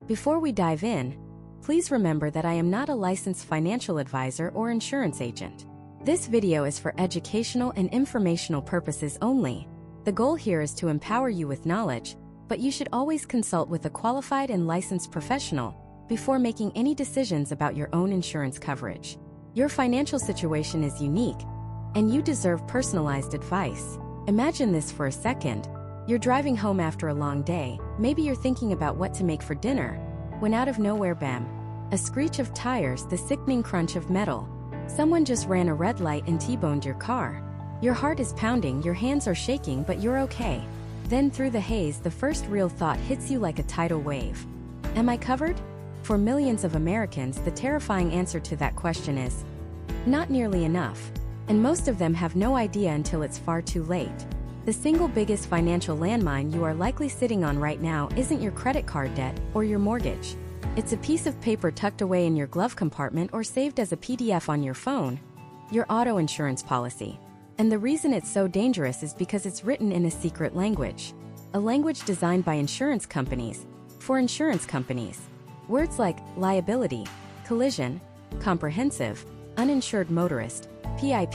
Before we dive in, please remember that I am not a licensed financial advisor or insurance agent. This video is for educational and informational purposes only. The goal here is to empower you with knowledge, but you should always consult with a qualified and licensed professional before making any decisions about your own insurance coverage. Your financial situation is unique, and you deserve personalized advice. Imagine this for a second. You're driving home after a long day, maybe you're thinking about what to make for dinner, when out of nowhere, bam! A screech of tires, the sickening crunch of metal. Someone just ran a red light and T-boned your car. Your heart is pounding, your hands are shaking, but you're okay. Then through the haze, the first real thought hits you like a tidal wave. Am I covered? For millions of Americans, the terrifying answer to that question is not nearly enough. And most of them have no idea until it's far too late. The single biggest financial landmine you are likely sitting on right now isn't your credit card debt or your mortgage. It's a piece of paper tucked away in your glove compartment or saved as a PDF on your phone, your auto insurance policy. And the reason it's so dangerous is because it's written in a secret language. A language designed by insurance companies, for insurance companies. Words like liability, collision, comprehensive, uninsured motorist, PIP.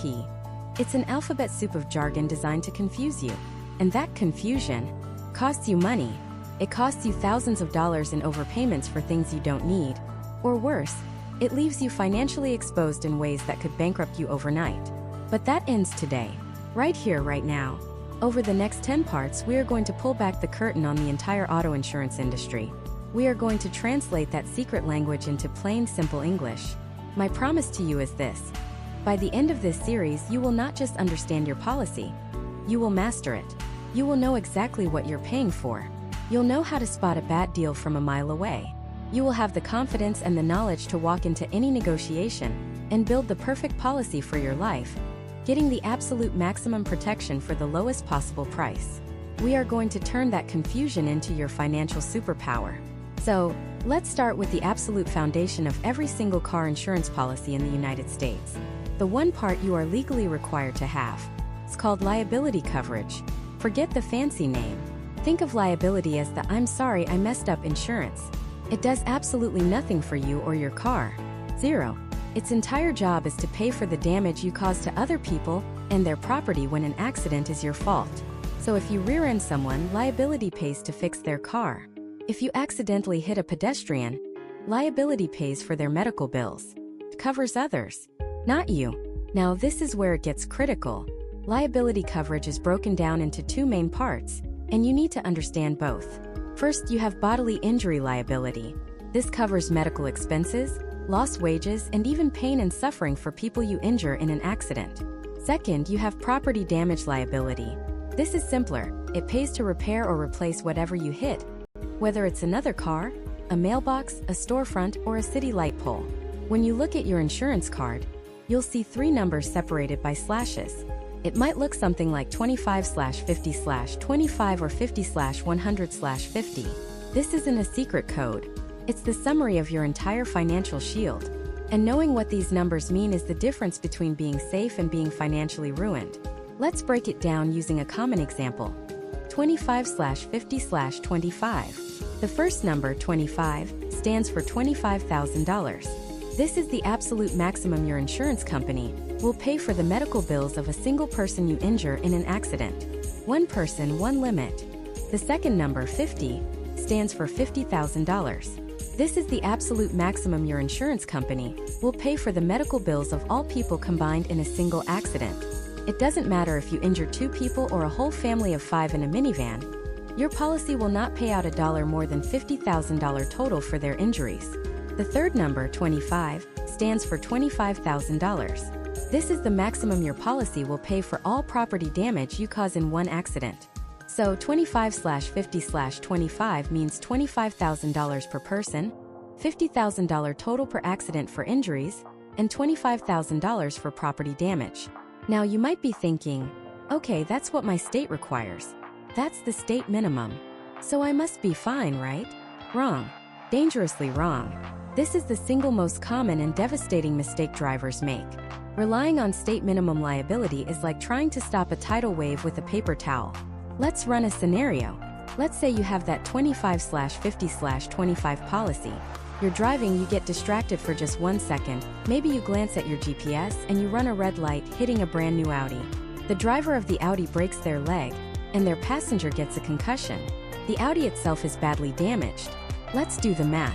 It's an alphabet soup of jargon designed to confuse you. And that confusion costs you money. It costs you thousands of dollars in overpayments for things you don't need. Or worse, it leaves you financially exposed in ways that could bankrupt you overnight. But that ends today. Right here, right now. Over the next 10 parts, we are going to pull back the curtain on the entire auto insurance industry. We are going to translate that secret language into plain, simple English. My promise to you is this. By the end of this series, you will not just understand your policy. You will master it. You will know exactly what you're paying for. You'll know how to spot a bad deal from a mile away. You will have the confidence and the knowledge to walk into any negotiation and build the perfect policy for your life, getting the absolute maximum protection for the lowest possible price. We are going to turn that confusion into your financial superpower. So, let's start with the absolute foundation of every single car insurance policy in the United States. The one part you are legally required to have. It's called liability coverage. Forget the fancy name. Think of liability as the "I'm sorry I messed up" insurance. It does absolutely nothing for you or your car. Zero. Its entire job is to pay for the damage you cause to other people and their property when an accident is your fault. So if you rear-end someone, liability pays to fix their car. If you accidentally hit a pedestrian, liability pays for their medical bills. It covers others, not you. Now this is where it gets critical. Liability coverage is broken down into two main parts, and you need to understand both. First, you have bodily injury liability. This covers medical expenses, lost wages, and even pain and suffering for people you injure in an accident. Second, you have property damage liability. This is simpler. It pays to repair or replace whatever you hit, whether it's another car, a mailbox, a storefront, or a city light pole. When you look at your insurance card, you'll see three numbers separated by slashes. It might look something like 25/50/25 or 50/100/50. This isn't a secret code. It's the summary of your entire financial shield. And knowing what these numbers mean is the difference between being safe and being financially ruined. Let's break it down using a common example. 25/50/25. The first number, 25, stands for $25,000. This is the absolute maximum your insurance company will pay for the medical bills of a single person you injure in an accident. One person, one limit. The second number, 50, stands for $50,000. This is the absolute maximum your insurance company will pay for the medical bills of all people combined in a single accident. It doesn't matter if you injure two people or a whole family of 5 in a minivan. Your policy will not pay out $1 more than $50,000 total for their injuries. The third number, 25, stands for $25,000. This is the maximum your policy will pay for all property damage you cause in one accident. So 25/50/25 means $25,000 per person, $50,000 total per accident for injuries, and $25,000 for property damage. Now you might be thinking, okay, that's what my state requires. That's the state minimum. So I must be fine, right? Wrong. Dangerously wrong. This is the single most common and devastating mistake drivers make. Relying on state minimum liability is like trying to stop a tidal wave with a paper towel. Let's run a scenario. Let's say you have that 25/50/25 policy. You're driving, you get distracted for just 1 second, maybe you glance at your GPS and you run a red light, hitting a brand new Audi. The driver of the Audi breaks their leg, and their passenger gets a concussion. The Audi itself is badly damaged. Let's do the math.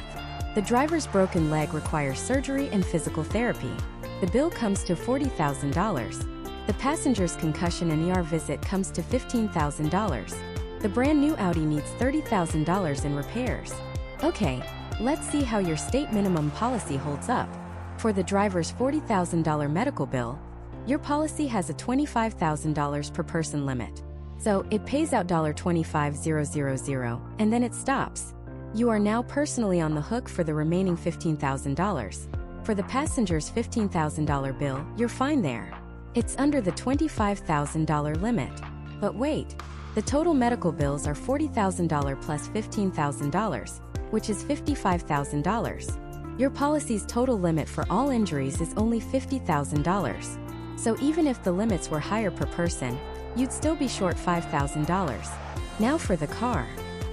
The driver's broken leg requires surgery and physical therapy. The bill comes to $40,000. The passenger's concussion and ER visit comes to $15,000. The brand new Audi needs $30,000 in repairs. Okay, let's see how your state minimum policy holds up. For the driver's $40,000 medical bill, your policy has a $25,000 per person limit. So it pays out $25,000 and then it stops. You are now personally on the hook for the remaining $15,000. For the passenger's $15,000 bill, you're fine there. It's under the $25,000 limit. But wait, the total medical bills are $40,000 plus $15,000, which is $55,000. Your policy's total limit for all injuries is only $50,000. So even if the limits were higher per person, you'd still be short $5,000. Now for the car.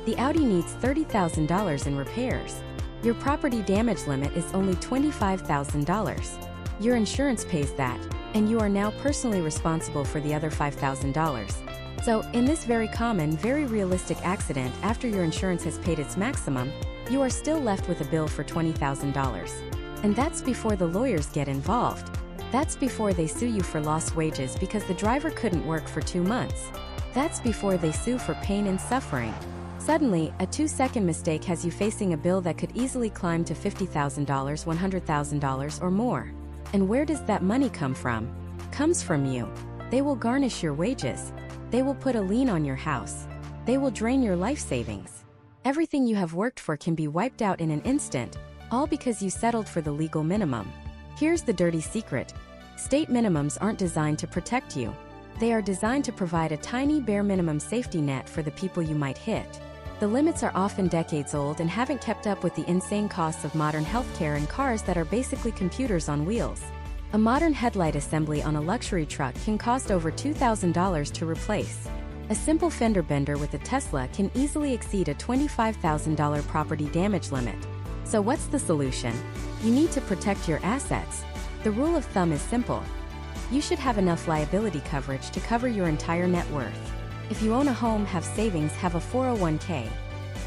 The Audi needs $30,000 in repairs. Your property damage limit is only $25,000. Your insurance pays that, and you are now personally responsible for the other $5,000. So, in this very common, very realistic accident, after your insurance has paid its maximum, you are still left with a bill for $20,000. And that's before the lawyers get involved. That's before they sue you for lost wages because the driver couldn't work for 2 months. That's before they sue for pain and suffering. Suddenly, a 2-second mistake has you facing a bill that could easily climb to $50,000, $100,000 or more. And where does that money come from? Comes from you. They will garnish your wages. They will put a lien on your house. They will drain your life savings. Everything you have worked for can be wiped out in an instant, all because you settled for the legal minimum. Here's the dirty secret. State minimums aren't designed to protect you. They are designed to provide a tiny bare minimum safety net for the people you might hit. The limits are often decades old and haven't kept up with the insane costs of modern healthcare and cars that are basically computers on wheels. A modern headlight assembly on a luxury truck can cost over $2,000 to replace. A simple fender bender with a Tesla can easily exceed a $25,000 property damage limit. So what's the solution? You need to protect your assets. The rule of thumb is simple. You should have enough liability coverage to cover your entire net worth. If you own a home, have savings, have a 401k,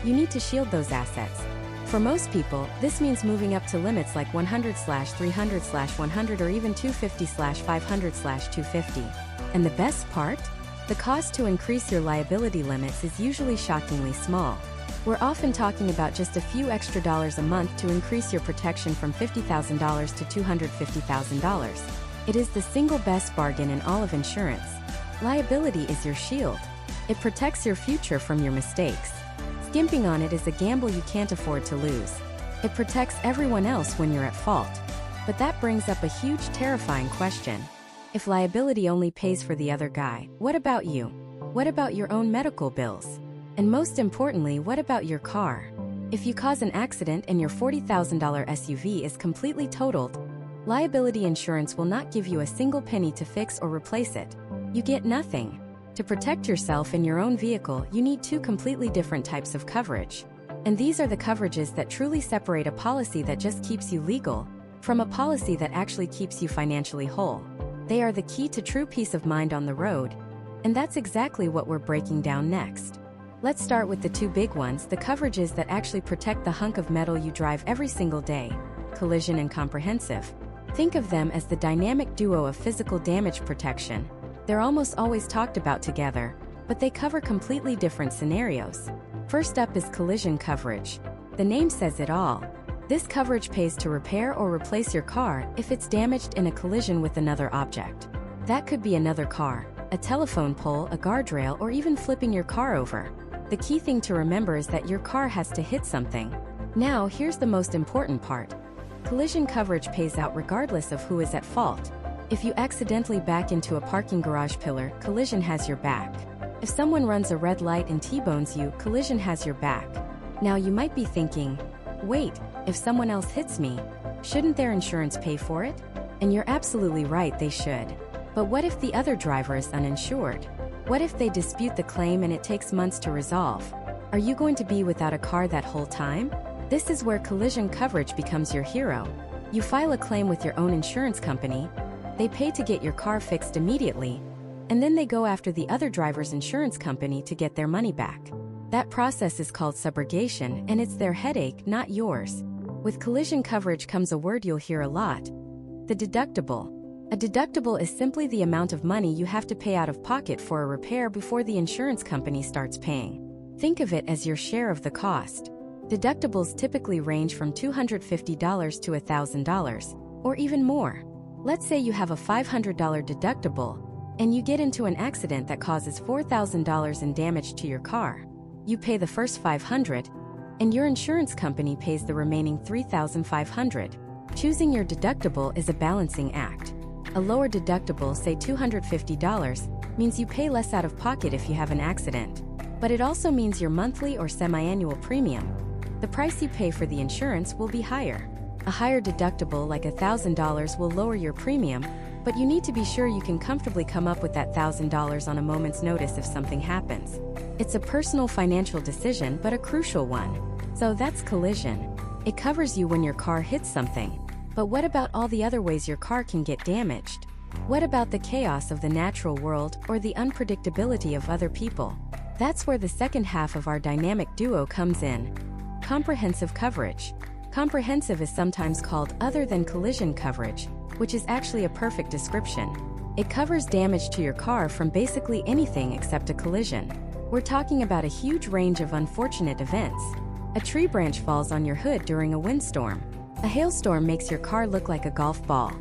you need to shield those assets. For most people, this means moving up to limits like 100/300/100 or even 250/500/250. And the best part? The cost to increase your liability limits is usually shockingly small. We're often talking about just a few extra dollars a month to increase your protection from $50,000 to $250,000. It is the single best bargain in all of insurance. Liability is your shield. It protects your future from your mistakes. Skimping on it is a gamble you can't afford to lose. It protects everyone else when you're at fault. But that brings up a huge, terrifying question. If liability only pays for the other guy, what about you? What about your own medical bills? And most importantly, what about your car? If you cause an accident and your $40,000 SUV is completely totaled, liability insurance will not give you a single penny to fix or replace it. You get nothing. To protect yourself and your own vehicle, you need 2 completely different types of coverage. And these are the coverages that truly separate a policy that just keeps you legal from a policy that actually keeps you financially whole. They are the key to true peace of mind on the road. And that's exactly what we're breaking down next. Let's start with the 2 big ones, the coverages that actually protect the hunk of metal you drive every single day: collision and comprehensive. Think of them as the dynamic duo of physical damage protection. They're almost always talked about together, but they cover completely different scenarios. First up is collision coverage. The name says it all. This coverage pays to repair or replace your car if it's damaged in a collision with another object. That could be another car, a telephone pole, a guardrail, or even flipping your car over. The key thing to remember is that your car has to hit something. Now, here's the most important part. Collision coverage pays out regardless of who is at fault. If you accidentally back into a parking garage pillar, collision has your back. If someone runs a red light and T-bones you, collision has your back. Now you might be thinking, wait, if someone else hits me, shouldn't their insurance pay for it? And you're absolutely right, they should. But what if the other driver is uninsured? What if they dispute the claim and it takes months to resolve? Are you going to be without a car that whole time? This is where collision coverage becomes your hero. You file a claim with your own insurance company, they pay to get your car fixed immediately, and then they go after the other driver's insurance company to get their money back. That process is called subrogation, and it's their headache, not yours. With collision coverage comes a word you'll hear a lot: the deductible. A deductible is simply the amount of money you have to pay out of pocket for a repair before the insurance company starts paying. Think of it as your share of the cost. Deductibles typically range from $250 to $1,000, or even more. Let's say you have a $500 deductible, and you get into an accident that causes $4,000 in damage to your car. You pay the first $500, and your insurance company pays the remaining $3,500. Choosing your deductible is a balancing act. A lower deductible, say $250, means you pay less out of pocket if you have an accident. But it also means your monthly or semi-annual premium, the price you pay for the insurance, will be higher. A higher deductible, like $1,000, will lower your premium, but you need to be sure you can comfortably come up with that $1,000 on a moment's notice if something happens. It's a personal financial decision, but a crucial one. So that's collision. It covers you when your car hits something. But what about all the other ways your car can get damaged? What about the chaos of the natural world or the unpredictability of other people? That's where the second half of our dynamic duo comes in: comprehensive coverage. Comprehensive is sometimes called other than collision coverage, which is actually a perfect description. It covers damage to your car from basically anything except a collision. We're talking about a huge range of unfortunate events. A tree branch falls on your hood during a windstorm. A hailstorm makes your car look like a golf ball.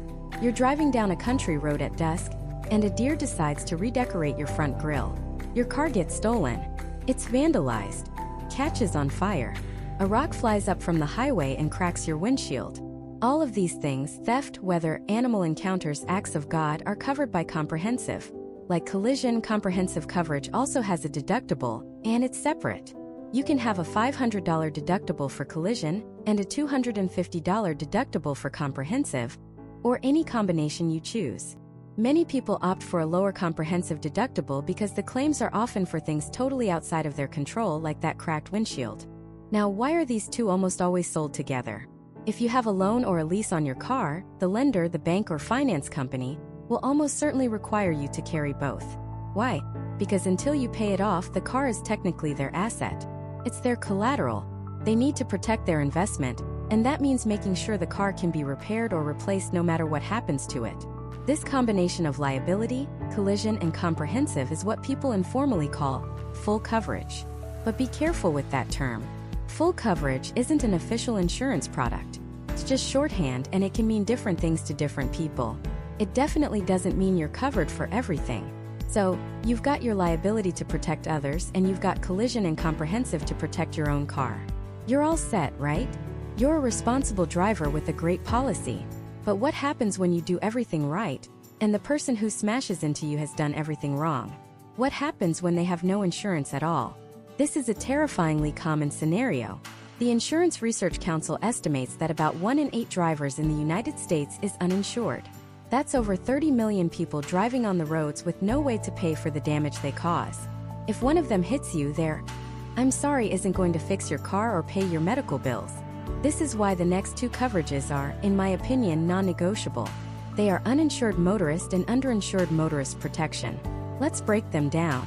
You're driving down a country road at dusk, and a deer decides to redecorate your front grille. Your car gets stolen. It's vandalized. Catches on fire. A rock flies up from the highway and cracks your windshield. All of these things, theft, weather, animal encounters, acts of God, are covered by comprehensive. Like collision, comprehensive coverage also has a deductible, and it's separate. You can have a $500 deductible for collision and a $250 deductible for comprehensive, or any combination you choose. Many people opt for a lower comprehensive deductible because the claims are often for things totally outside of their control, like that cracked windshield. Now, why are these two almost always sold together? If you have a loan or a lease on your car, the lender, the bank or finance company, will almost certainly require you to carry both. Why? Because until you pay it off, the car is technically their asset. It's their collateral. They need to protect their investment, and that means making sure the car can be repaired or replaced no matter what happens to it. This combination of liability, collision, and comprehensive is what people informally call full coverage. But be careful with that term. Full coverage isn't an official insurance product. It's just shorthand, and it can mean different things to different people. It definitely doesn't mean you're covered for everything. So, you've got your liability to protect others, and you've got collision and comprehensive to protect your own car. You're all set, right? You're a responsible driver with a great policy. But what happens when you do everything right, and the person who smashes into you has done everything wrong? What happens when they have no insurance at all? This is a terrifyingly common scenario. The Insurance Research Council estimates that about 1 in 8 drivers in the United States is uninsured. That's over 30 million people driving on the roads with no way to pay for the damage they cause. If one of them hits you, their "I'm sorry" isn't going to fix your car or pay your medical bills. This is why the next two coverages are, in my opinion, non-negotiable. They are uninsured motorist and underinsured motorist protection. Let's break them down.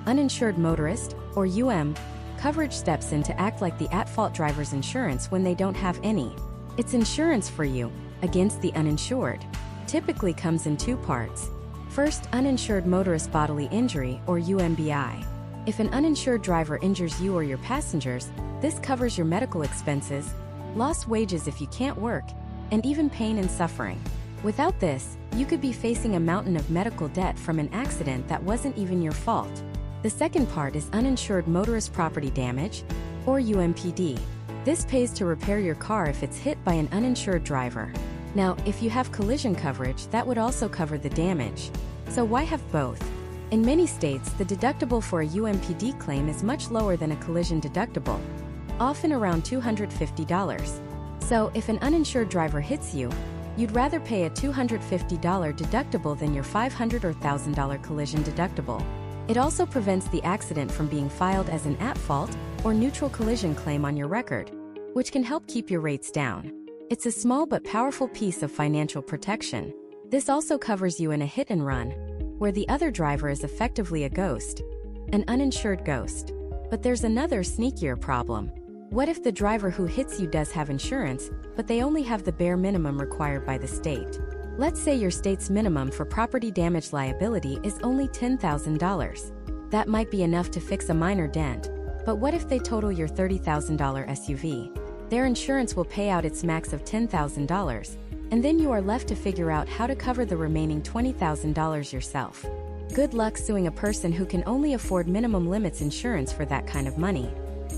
Uninsured motorist, or UM, coverage steps in to act like the at-fault driver's insurance when they don't have any. It's insurance for you, against the uninsured. Typically comes in two parts. First, uninsured motorist bodily injury, or UMBI. If an uninsured driver injures you or your passengers, this covers your medical expenses, lost wages if you can't work, and even pain and suffering. Without this, you could be facing a mountain of medical debt from an accident that wasn't even your fault. The second part is uninsured motorist property damage, or UMPD. This pays to repair your car if it's hit by an uninsured driver. Now, if you have collision coverage, that would also cover the damage. So why have both? In many states, the deductible for a UMPD claim is much lower than a collision deductible, often around $250. So, if an uninsured driver hits you, you'd rather pay a $250 deductible than your $500 or $1,000 collision deductible. It also prevents the accident from being filed as an at-fault or neutral collision claim on your record, which can help keep your rates down. It's a small but powerful piece of financial protection. This also covers you in a hit and run, where the other driver is effectively a ghost, an uninsured ghost. But there's another sneakier problem. What if the driver who hits you does have insurance, but they only have the bare minimum required by the state? Let's say your state's minimum for property damage liability is only $10,000. That might be enough to fix a minor dent, but what if they total your $30,000 SUV? Their insurance will pay out its max of $10,000, and then you are left to figure out how to cover the remaining $20,000 yourself. Good luck suing a person who can only afford minimum limits insurance for that kind of money.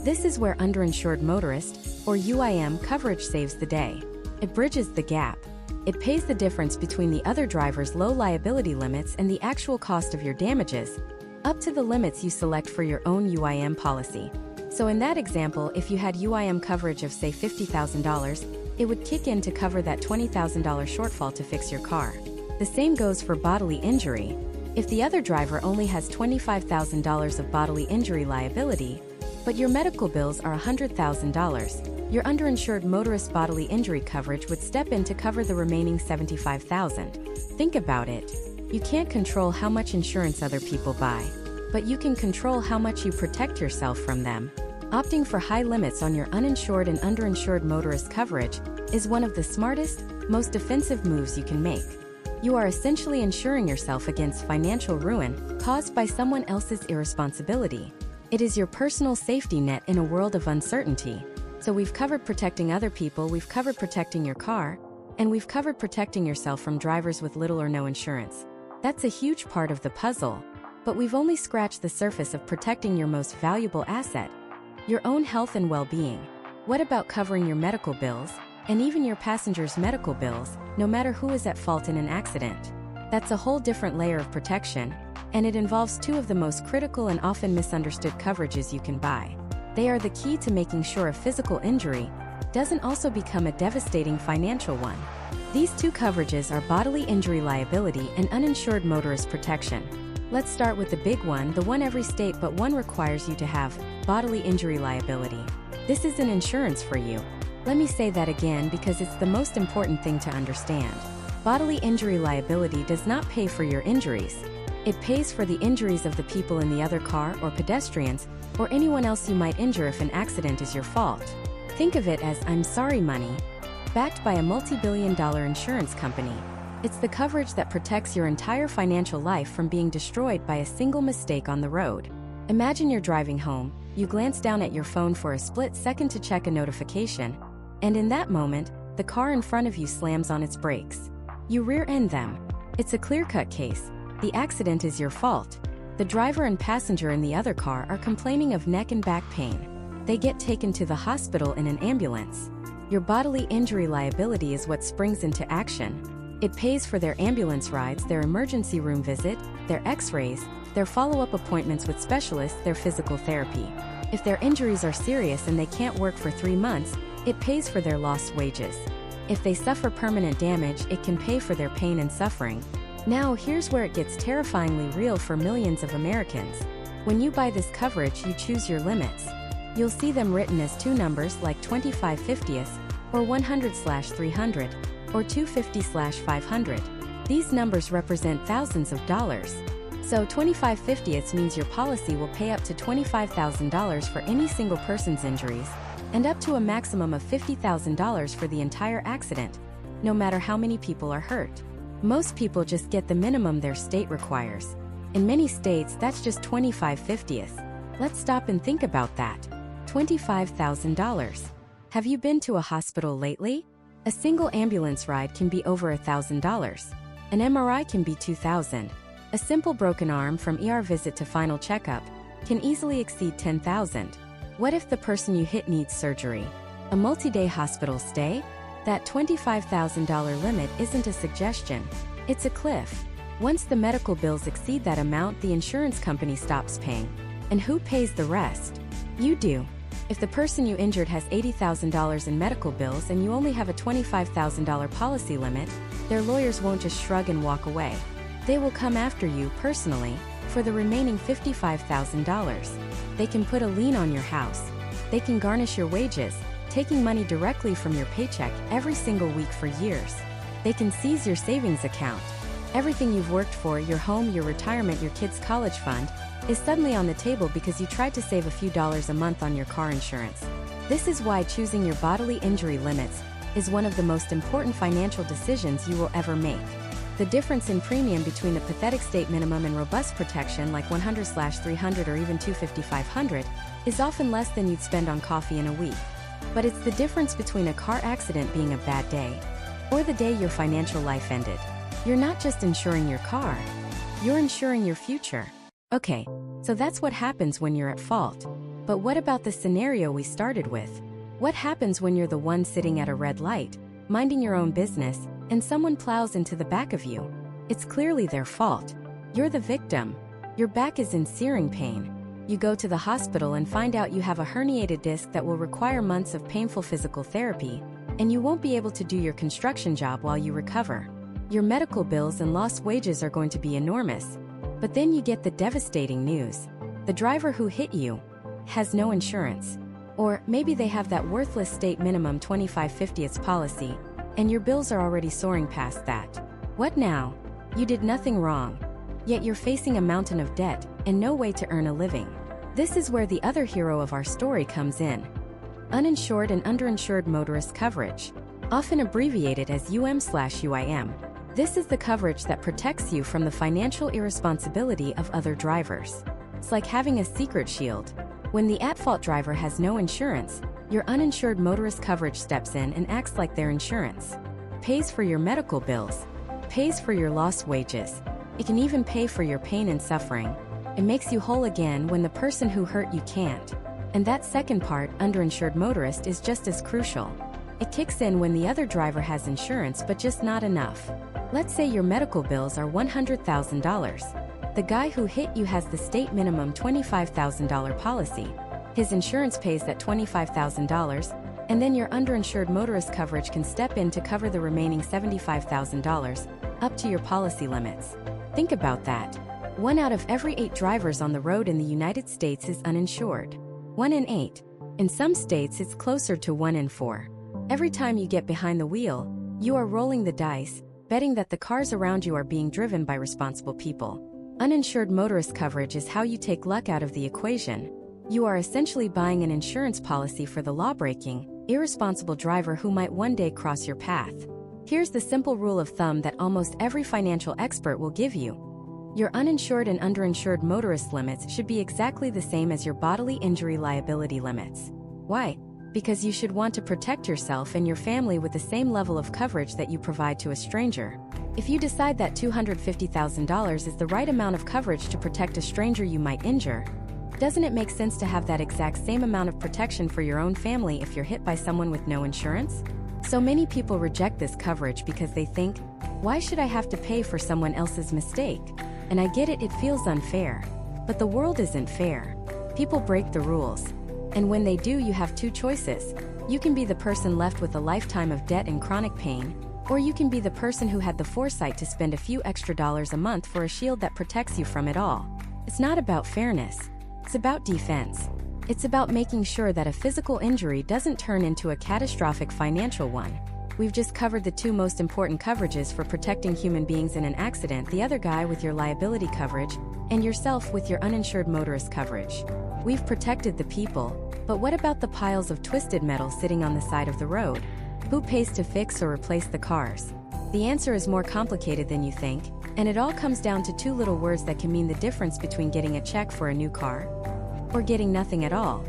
This is where Underinsured Motorist, or UIM, coverage saves the day. It bridges the gap. It pays the difference between the other driver's low liability limits and the actual cost of your damages, up to the limits you select for your own UIM policy. So in that example, if you had UIM coverage of say $50,000, it would kick in to cover that $20,000 shortfall to fix your car. The same goes for bodily injury. If the other driver only has $25,000 of bodily injury liability, but your medical bills are $100,000, your underinsured motorist bodily injury coverage would step in to cover the remaining $75,000. Think about it. You can't control how much insurance other people buy, but you can control how much you protect yourself from them. Opting for high limits on your uninsured and underinsured motorist coverage is one of the smartest, most defensive moves you can make. You are essentially insuring yourself against financial ruin caused by someone else's irresponsibility. It is your personal safety net in a world of uncertainty. So we've covered protecting other people, we've covered protecting your car, and we've covered protecting yourself from drivers with little or no insurance. That's a huge part of the puzzle. But we've only scratched the surface of protecting your most valuable asset, your own health and well-being. What about covering your medical bills, and even your passengers' medical bills, no matter who is at fault in an accident? That's a whole different layer of protection, and it involves two of the most critical and often misunderstood coverages you can buy. They are the key to making sure a physical injury doesn't also become a devastating financial one. These two coverages are bodily injury liability and uninsured motorist protection. Let's start with the big one, the one every state but one requires you to have: bodily injury liability. This is an insurance for you. Let me say that again because it's the most important thing to understand. Bodily injury liability does not pay for your injuries. It pays for the injuries of the people in the other car or pedestrians or anyone else you might injure if an accident is your fault. Think of it as "I'm sorry" money, backed by a multi-billion-dollar insurance company. It's the coverage that protects your entire financial life from being destroyed by a single mistake on the road. Imagine you're driving home, you glance down at your phone for a split second to check a notification, and in that moment, the car in front of you slams on its brakes. You rear-end them. It's a clear-cut case. The accident is your fault. The driver and passenger in the other car are complaining of neck and back pain. They get taken to the hospital in an ambulance. Your bodily injury liability is what springs into action. It pays for their ambulance rides, their emergency room visit, their x-rays, their follow-up appointments with specialists, their physical therapy. If their injuries are serious and they can't work for 3 months, it pays for their lost wages. If they suffer permanent damage, it can pay for their pain and suffering. Now, here's where it gets terrifyingly real for millions of Americans. When you buy this coverage, you choose your limits. You'll see them written as two numbers like 25/50th, or 100/300, or 250/500. These numbers represent thousands of dollars. So 25/50ths means your policy will pay up to $25,000 for any single person's injuries, and up to a maximum of $50,000 for the entire accident, no matter how many people are hurt. Most people just get the minimum their state requires. In many states, that's just 25/50ths. Let's stop and think about that. $25,000. Have you been to a hospital lately? A single ambulance ride can be over $1,000. An MRI can be $2,000. A simple broken arm from ER visit to final checkup can easily exceed $10,000. What if the person you hit needs surgery? A multi-day hospital stay? That $25,000 limit isn't a suggestion. It's a cliff. Once the medical bills exceed that amount, the insurance company stops paying. And who pays the rest? You do. If the person you injured has $80,000 in medical bills and you only have a $25,000 policy limit, their lawyers won't just shrug and walk away. They will come after you personally, For the remaining $55,000, they can put a lien on your house. They can garnish your wages, taking money directly from your paycheck every single week for years. They can seize your savings account. Everything you've worked for, your home, your retirement, your kids' college fund, is suddenly on the table because you tried to save a few dollars a month on your car insurance. This is why choosing your bodily injury limits is one of the most important financial decisions you will ever make. The difference in premium between the pathetic state minimum and robust protection like $100/$300 or even $250/$500 is often less than you'd spend on coffee in a week. But it's the difference between a car accident being a bad day or the day your financial life ended. You're not just insuring your car, you're insuring your future. Okay, so that's what happens when you're at fault. But what about the scenario we started with? What happens when you're the one sitting at a red light, minding your own business, and someone plows into the back of you? It's clearly their fault. You're the victim. Your back is in searing pain. You go to the hospital and find out you have a herniated disc that will require months of painful physical therapy, and you won't be able to do your construction job while you recover. Your medical bills and lost wages are going to be enormous. But then you get the devastating news. The driver who hit you has no insurance. Or maybe they have that worthless state minimum $25.50 policy, and your bills are already soaring past that. What now? You did nothing wrong. Yet you're facing a mountain of debt and no way to earn a living. This is where the other hero of our story comes in. Uninsured and Underinsured Motorist Coverage, often abbreviated as UM/UIM. This is the coverage that protects you from the financial irresponsibility of other drivers. It's like having a secret shield. When the at-fault driver has no insurance, your uninsured motorist coverage steps in and acts like their insurance. Pays for your medical bills, pays for your lost wages. It can even pay for your pain and suffering. It makes you whole again when the person who hurt you can't. And that second part, underinsured motorist, is just as crucial. It kicks in when the other driver has insurance but just not enough. Let's say your medical bills are $100,000. The guy who hit you has the state minimum $25,000 policy. His insurance pays that $25,000, and then your underinsured motorist coverage can step in to cover the remaining $75,000, up to your policy limits. Think about that. 1 out of every 8 drivers on the road in the United States is uninsured. 1 in 8. In some states, it's closer to 1 in 4. Every time you get behind the wheel, you are rolling the dice, betting that the cars around you are being driven by responsible people. Uninsured motorist coverage is how you take luck out of the equation. You are essentially buying an insurance policy for the lawbreaking, irresponsible driver who might one day cross your path. Here's the simple rule of thumb that almost every financial expert will give you. Your uninsured and underinsured motorist limits should be exactly the same as your bodily injury liability limits. Why? Because you should want to protect yourself and your family with the same level of coverage that you provide to a stranger. If you decide that $250,000 is the right amount of coverage to protect a stranger you might injure, doesn't it make sense to have that exact same amount of protection for your own family if you're hit by someone with no insurance? So many people reject this coverage because they think, why should I have to pay for someone else's mistake? And I get it, it feels unfair. But the world isn't fair. People break the rules. And when they do, you have 2 choices. You can be the person left with a lifetime of debt and chronic pain, or you can be the person who had the foresight to spend a few extra dollars a month for a shield that protects you from it all. It's not about fairness. It's about defense. It's about making sure that a physical injury doesn't turn into a catastrophic financial one. We've just covered the 2 most important coverages for protecting human beings in an accident, the other guy with your liability coverage, and yourself with your uninsured motorist coverage. We've protected the people, but what about the piles of twisted metal sitting on the side of the road? Who pays to fix or replace the cars? The answer is more complicated than you think, and it all comes down to 2 little words that can mean the difference between getting a check for a new car or getting nothing at all.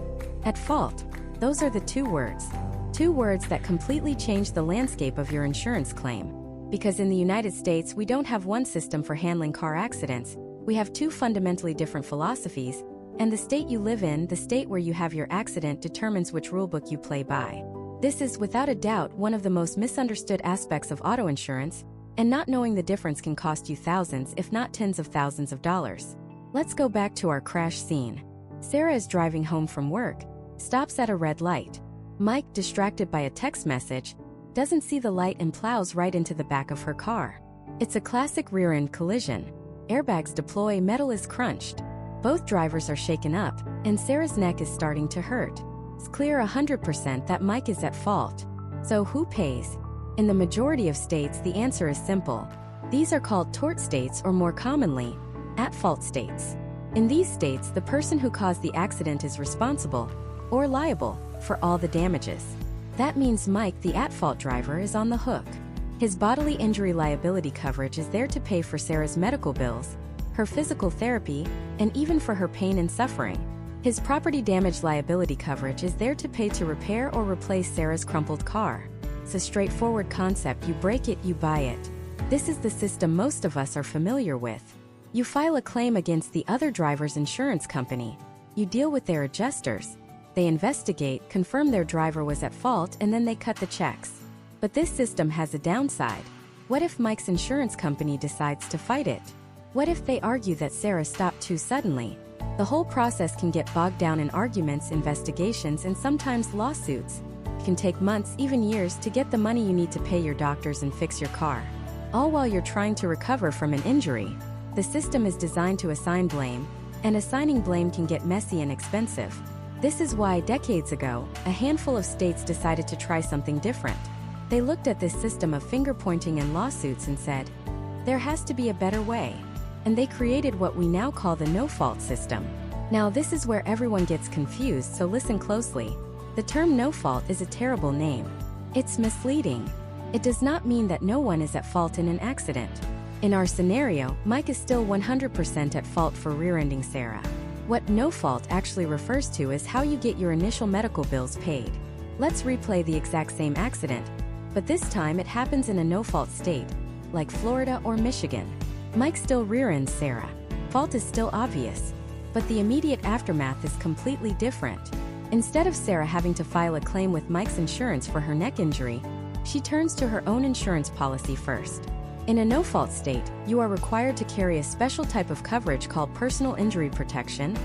At fault. Those are the 2 words. 2 words that completely change the landscape of your insurance claim. Because in the United States, we don't have one system for handling car accidents. We have 2 fundamentally different philosophies, and the state you live in, the state where you have your accident, determines which rulebook you play by. This is without a doubt one of the most misunderstood aspects of auto insurance, and not knowing the difference can cost you thousands, if not tens of thousands of dollars. Let's go back to our crash scene. Sarah is driving home from work, stops at a red light. Mike, distracted by a text message, doesn't see the light and plows right into the back of her car. It's a classic rear-end collision. airbags deploy, metal is crunched. Both drivers are shaken up, and Sarah's neck is starting to hurt. It's clear 100% that Mike is at fault. So who pays? In the majority of states, the answer is simple. These are called tort states, or more commonly, at-fault states. In these states, the person who caused the accident is responsible, or liable, for all the damages. That means Mike, the at-fault driver, is on the hook. His bodily injury liability coverage is there to pay for Sarah's medical bills, her physical therapy, and even for her pain and suffering. His property damage liability coverage is there to pay to repair or replace Sarah's crumpled car. It's a straightforward concept. You break it, you buy it. This is the system most of us are familiar with. You file a claim against the other driver's insurance company. You deal with their adjusters. They investigate, confirm their driver was at fault, and then they cut the checks. But this system has a downside. What if Mike's insurance company decides to fight it? What if they argue that Sarah stopped too suddenly? The whole process can get bogged down in arguments, investigations, and sometimes lawsuits. It can take months, even years, to get the money you need to pay your doctors and fix your car. All while you're trying to recover from an injury. The system is designed to assign blame, and assigning blame can get messy and expensive. This is why, decades ago, a handful of states decided to try something different. They looked at this system of finger-pointing and lawsuits and said, there has to be a better way. And they created what we now call the no-fault system. Now this is where everyone gets confused, so listen closely. The term no-fault is a terrible name. It's misleading. It does not mean that no one is at fault in an accident. In our scenario, Mike is still 100% at fault for rear-ending Sarah. What no fault actually refers to is how you get your initial medical bills paid. Let's replay the exact same accident, but this time it happens in a no-fault state, like Florida or Michigan. Mike still rear-ends Sarah. Fault is still obvious, but the immediate aftermath is completely different. Instead of Sarah having to file a claim with Mike's insurance for her neck injury, she turns to her own insurance policy first. In a no-fault state, you are required to carry a special type of coverage called Personal Injury Protection,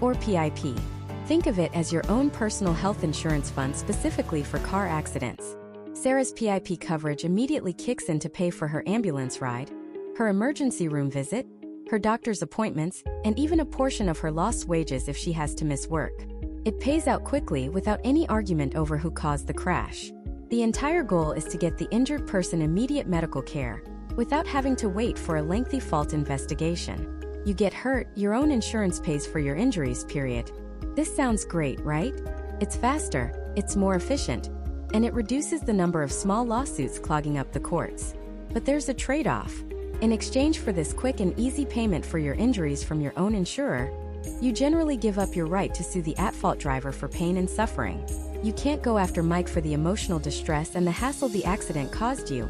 or PIP. Think of it as your own personal health insurance fund specifically for car accidents. Sarah's PIP coverage immediately kicks in to pay for her ambulance ride, her emergency room visit, her doctor's appointments, and even a portion of her lost wages if she has to miss work. It pays out quickly without any argument over who caused the crash. The entire goal is to get the injured person immediate medical care, without having to wait for a lengthy fault investigation. You get hurt, your own insurance pays for your injuries, period. This sounds great, right? It's faster, it's more efficient, and it reduces the number of small lawsuits clogging up the courts. But there's a trade-off. In exchange for this quick and easy payment for your injuries from your own insurer, you generally give up your right to sue the at-fault driver for pain and suffering. You can't go after Mike for the emotional distress and the hassle the accident caused you,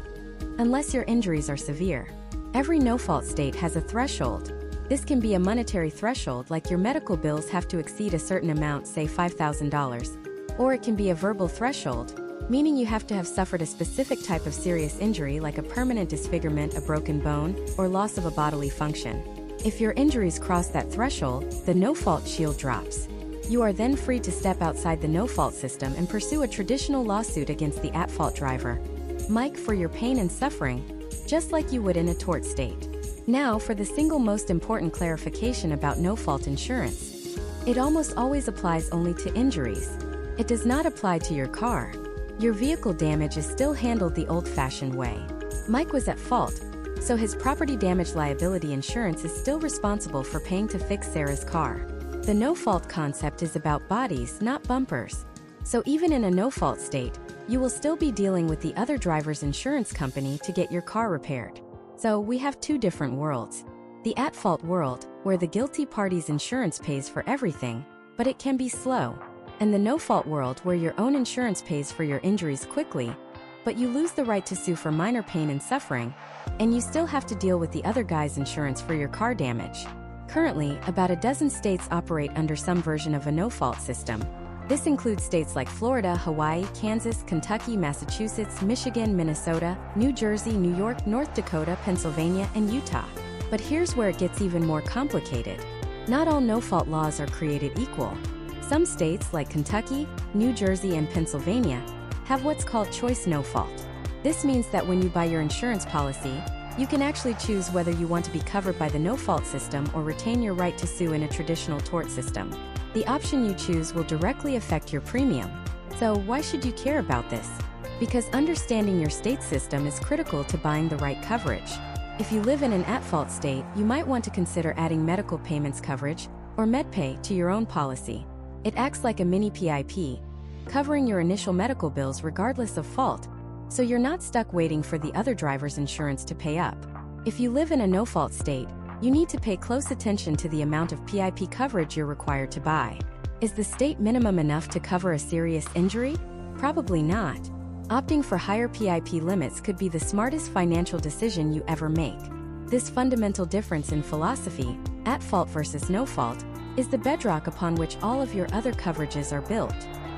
unless your injuries are severe. Every no-fault state has a threshold. This can be a monetary threshold, like your medical bills have to exceed a certain amount, say $5,000. Or it can be a verbal threshold, meaning you have to have suffered a specific type of serious injury like a permanent disfigurement, a broken bone, or loss of a bodily function. If your injuries cross that threshold, the no-fault shield drops. You are then free to step outside the no-fault system and pursue a traditional lawsuit against the at-fault driver, Mike, for your pain and suffering, just like you would in a tort state. Now for the single most important clarification about no-fault insurance. It almost always applies only to injuries. It does not apply to your car. Your vehicle damage is still handled the old-fashioned way. Mike was at fault, so his property damage liability insurance is still responsible for paying to fix Sarah's car. The no-fault concept is about bodies, not bumpers. So even in a no-fault state, you will still be dealing with the other driver's insurance company to get your car repaired. So we have two different worlds. The at-fault world, where the guilty party's insurance pays for everything, but it can be slow. And the no-fault world, where your own insurance pays for your injuries quickly, but you lose the right to sue for minor pain and suffering, and you still have to deal with the other guy's insurance for your car damage. Currently, about a dozen states operate under some version of a no-fault system. This includes states like Florida, Hawaii, Kansas, Kentucky, Massachusetts, Michigan, Minnesota, New Jersey, New York, North Dakota, Pennsylvania, and Utah. But here's where it gets even more complicated. Not all no-fault laws are created equal. Some states, like Kentucky, New Jersey, and Pennsylvania, have what's called choice no-fault. This means that when you buy your insurance policy, You can actually choose whether you want to be covered by the no-fault system or retain your right to sue in a traditional tort system. The option you choose will directly affect your premium. So why should you care about this? Because understanding your state system is critical to buying the right coverage. If you live in an at-fault state, you might want to consider adding medical payments coverage, or MedPay, to your own policy. It acts like a mini PIP, covering your initial medical bills regardless of fault, so you're not stuck waiting for the other driver's insurance to pay up. If you live in a no-fault state, you need to pay close attention to the amount of PIP coverage you're required to buy. Is the state minimum enough to cover a serious injury? Probably not. Opting for higher PIP limits could be the smartest financial decision you ever make. This fundamental difference in philosophy, at fault versus no fault, is the bedrock upon which all of your other coverages are built.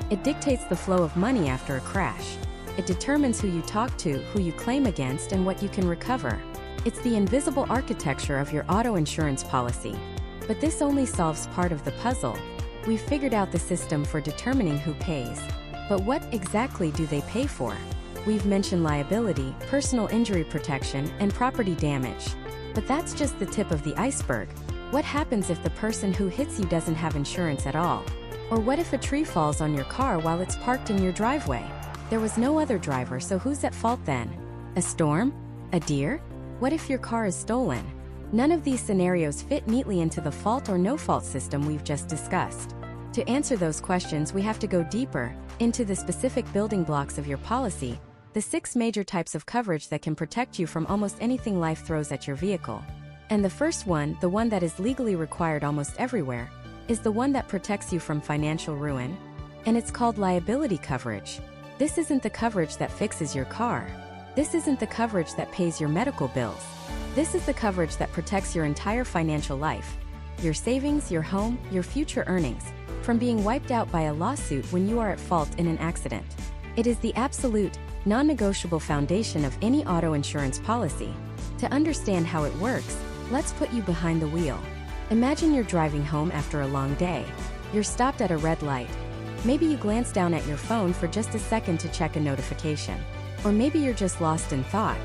It dictates the flow of money after a crash. It determines who you talk to, who you claim against, and what you can recover. It's the invisible architecture of your auto insurance policy. But this only solves part of the puzzle. We've figured out the system for determining who pays. But what exactly do they pay for? We've mentioned liability, personal injury protection, and property damage. But that's just the tip of the iceberg. What happens if the person who hits you doesn't have insurance at all? Or what if a tree falls on your car while it's parked in your driveway? There was no other driver, so who's at fault then? A storm? A deer? What if your car is stolen? None of these scenarios fit neatly into the fault or no-fault system we've just discussed. To answer those questions, we have to go deeper into the specific building blocks of your policy, the 6 major types of coverage that can protect you from almost anything life throws at your vehicle. And the first one, the one that is legally required almost everywhere, is the one that protects you from financial ruin, and it's called liability coverage. This isn't the coverage that fixes your car. This isn't the coverage that pays your medical bills. This is the coverage that protects your entire financial life, your savings, your home, your future earnings, from being wiped out by a lawsuit when you are at fault in an accident. It is the absolute, non-negotiable foundation of any auto insurance policy. To understand how it works, let's put you behind the wheel. Imagine you're driving home after a long day. You're stopped at a red light. Maybe you glance down at your phone for just a second to check a notification. Or maybe you're just lost in thought.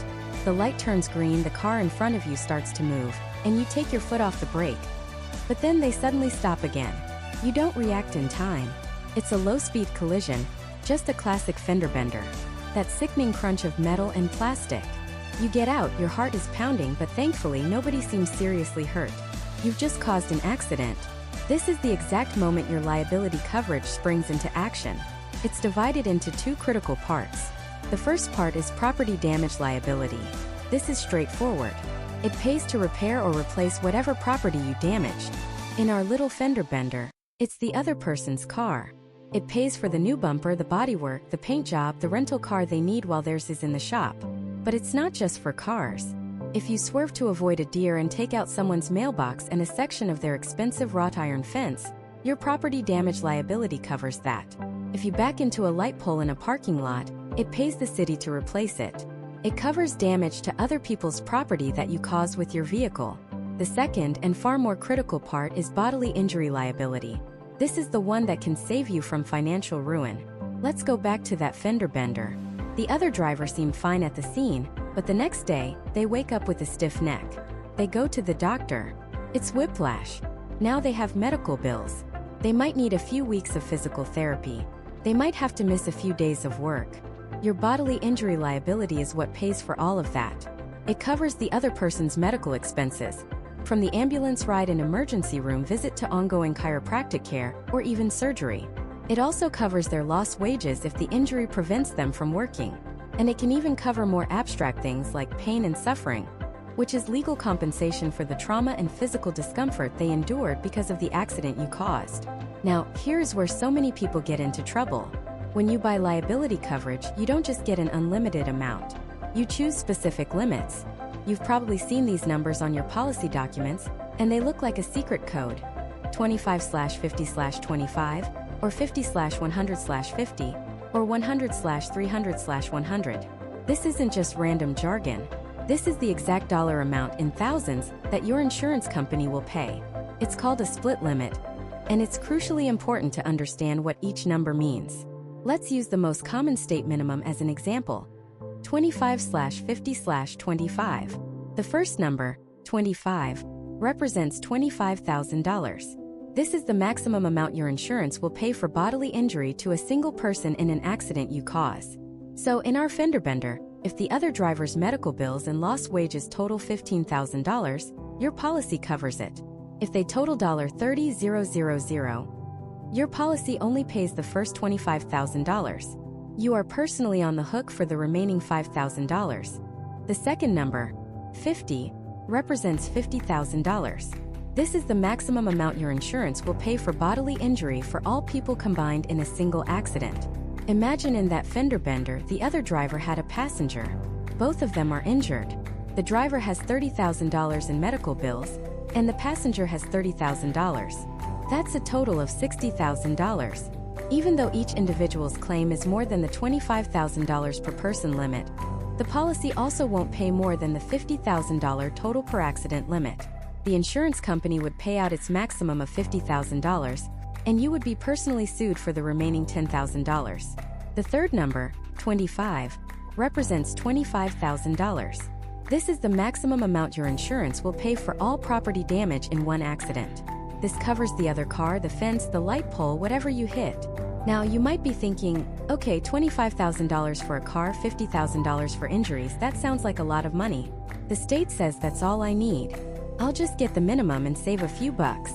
The light turns green, the car in front of you starts to move, and you take your foot off the brake. But then they suddenly stop again. You don't react in time. It's a low-speed collision, just a classic fender bender. That sickening crunch of metal and plastic. You get out, your heart is pounding, but thankfully nobody seems seriously hurt. You've just caused an accident. This is the exact moment your liability coverage springs into action. It's divided into 2 critical parts. The first part is property damage liability. This is straightforward. It pays to repair or replace whatever property you damaged. In our little fender bender, it's the other person's car. It pays for the new bumper, the bodywork, the paint job, the rental car they need while theirs is in the shop. But it's not just for cars. If you swerve to avoid a deer and take out someone's mailbox and a section of their expensive wrought iron fence, your property damage liability covers that. If you back into a light pole in a parking lot, it pays the city to replace it. It covers damage to other people's property that you caused with your vehicle. The second and far more critical part is bodily injury liability. This is the one that can save you from financial ruin. Let's go back to that fender bender. The other driver seemed fine at the scene, but the next day, they wake up with a stiff neck. They go to the doctor. It's whiplash. Now they have medical bills. They might need a few weeks of physical therapy. They might have to miss a few days of work. Your bodily injury liability is what pays for all of that. It covers the other person's medical expenses, from the ambulance ride and emergency room visit to ongoing chiropractic care or even surgery. It also covers their lost wages if the injury prevents them from working. And it can even cover more abstract things like pain and suffering, which is legal compensation for the trauma and physical discomfort they endured because of the accident you caused. Now, here's where so many people get into trouble. When you buy liability coverage, you don't just get an unlimited amount. You choose specific limits. You've probably seen these numbers on your policy documents, and they look like a secret code. 25/50/25, or 50/100/50, or 100/300/100. This isn't just random jargon. This is the exact dollar amount in thousands that your insurance company will pay. It's called a split limit, and it's crucially important to understand what each number means. Let's use the most common state minimum as an example. 25/50/25. The first number, 25, represents $25,000. This is the maximum amount your insurance will pay for bodily injury to a single person in an accident you cause. So in our fender bender, if the other driver's medical bills and lost wages total $15,000, your policy covers it. If they total $30,000, your policy only pays the first $25,000. You are personally on the hook for the remaining $5,000. The second number, 50, represents $50,000. This is the maximum amount your insurance will pay for bodily injury for all people combined in a single accident. Imagine in that fender bender, the other driver had a passenger. Both of them are injured. The driver has $30,000 in medical bills, and the passenger has $30,000. That's a total of $60,000. Even though each individual's claim is more than the $25,000 per person limit, the policy also won't pay more than the $50,000 total per accident limit. The insurance company would pay out its maximum of $50,000, and you would be personally sued for the remaining $10,000. The third number, 25, represents $25,000. This is the maximum amount your insurance will pay for all property damage in one accident. This covers the other car, the fence, the light pole, whatever you hit. Now, you might be thinking, okay, $25,000 for a car, $50,000 for injuries, that sounds like a lot of money. The state says that's all I need. I'll just get the minimum and save a few bucks.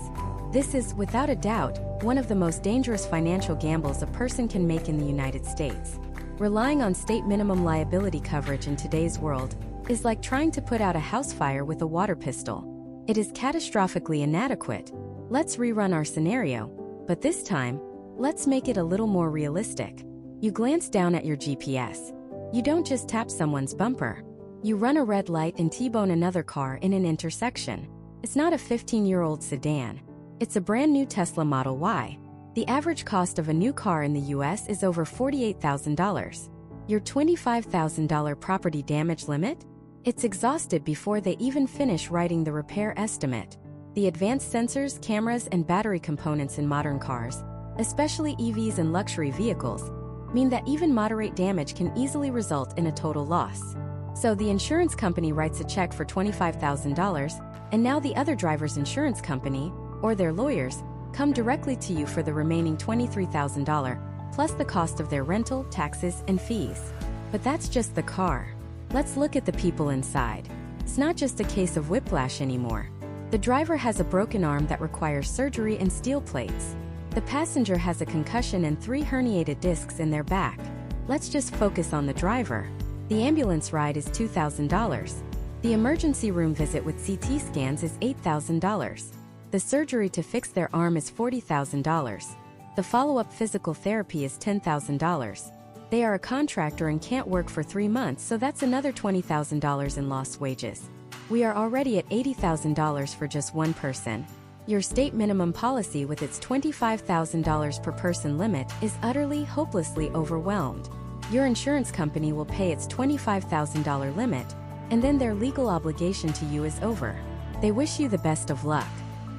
This is, without a doubt, one of the most dangerous financial gambles a person can make in the United States. Relying on state minimum liability coverage in today's world is like trying to put out a house fire with a water pistol. It is catastrophically inadequate. Let's rerun our scenario, but this time, let's make it a little more realistic. You glance down at your GPS. You don't just tap someone's bumper. You run a red light and T-bone another car in an intersection. It's not a 15-year-old sedan. It's a brand new Tesla Model Y. The average cost of a new car in the US is over $48,000. Your $25,000 property damage limit? It's exhausted before they even finish writing the repair estimate. The advanced sensors, cameras, and battery components in modern cars, especially EVs and luxury vehicles, mean that even moderate damage can easily result in a total loss. So the insurance company writes a check for $25,000, and now the other driver's insurance company, or their lawyers, come directly to you for the remaining $23,000, plus the cost of their rental, taxes, and fees. But that's just the car. Let's look at the people inside. It's not just a case of whiplash anymore. The driver has a broken arm that requires surgery and steel plates. The passenger has a concussion and 3 herniated discs in their back. Let's just focus on the driver. The ambulance ride is $2,000. The emergency room visit with CT scans is $8,000. The surgery to fix their arm is $40,000. The follow-up physical therapy is $10,000. They are a contractor and can't work for 3 months, so that's another $20,000 in lost wages. We are already at $80,000 for just one person. Your state minimum policy with its $25,000 per person limit is utterly, hopelessly overwhelmed. Your insurance company will pay its $25,000 limit, and then their legal obligation to you is over. They wish you the best of luck.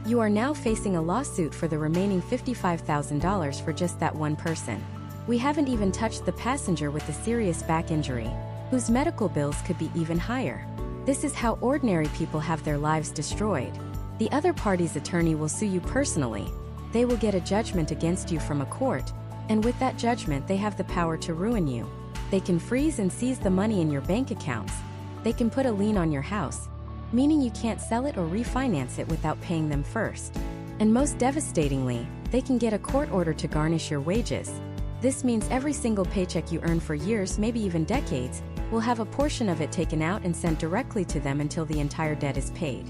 You are now facing a lawsuit for the remaining $55,000 for just that one person. We haven't even touched the passenger with the serious back injury, whose medical bills could be even higher. This is how ordinary people have their lives destroyed. The other party's attorney will sue you personally. They will get a judgment against you from a court, and with that judgment they have the power to ruin you. They can freeze and seize the money in your bank accounts. They can put a lien on your house, meaning you can't sell it or refinance it without paying them first. And most devastatingly, they can get a court order to garnish your wages. This means every single paycheck you earn for years, maybe even decades, will have a portion of it taken out and sent directly to them until the entire debt is paid.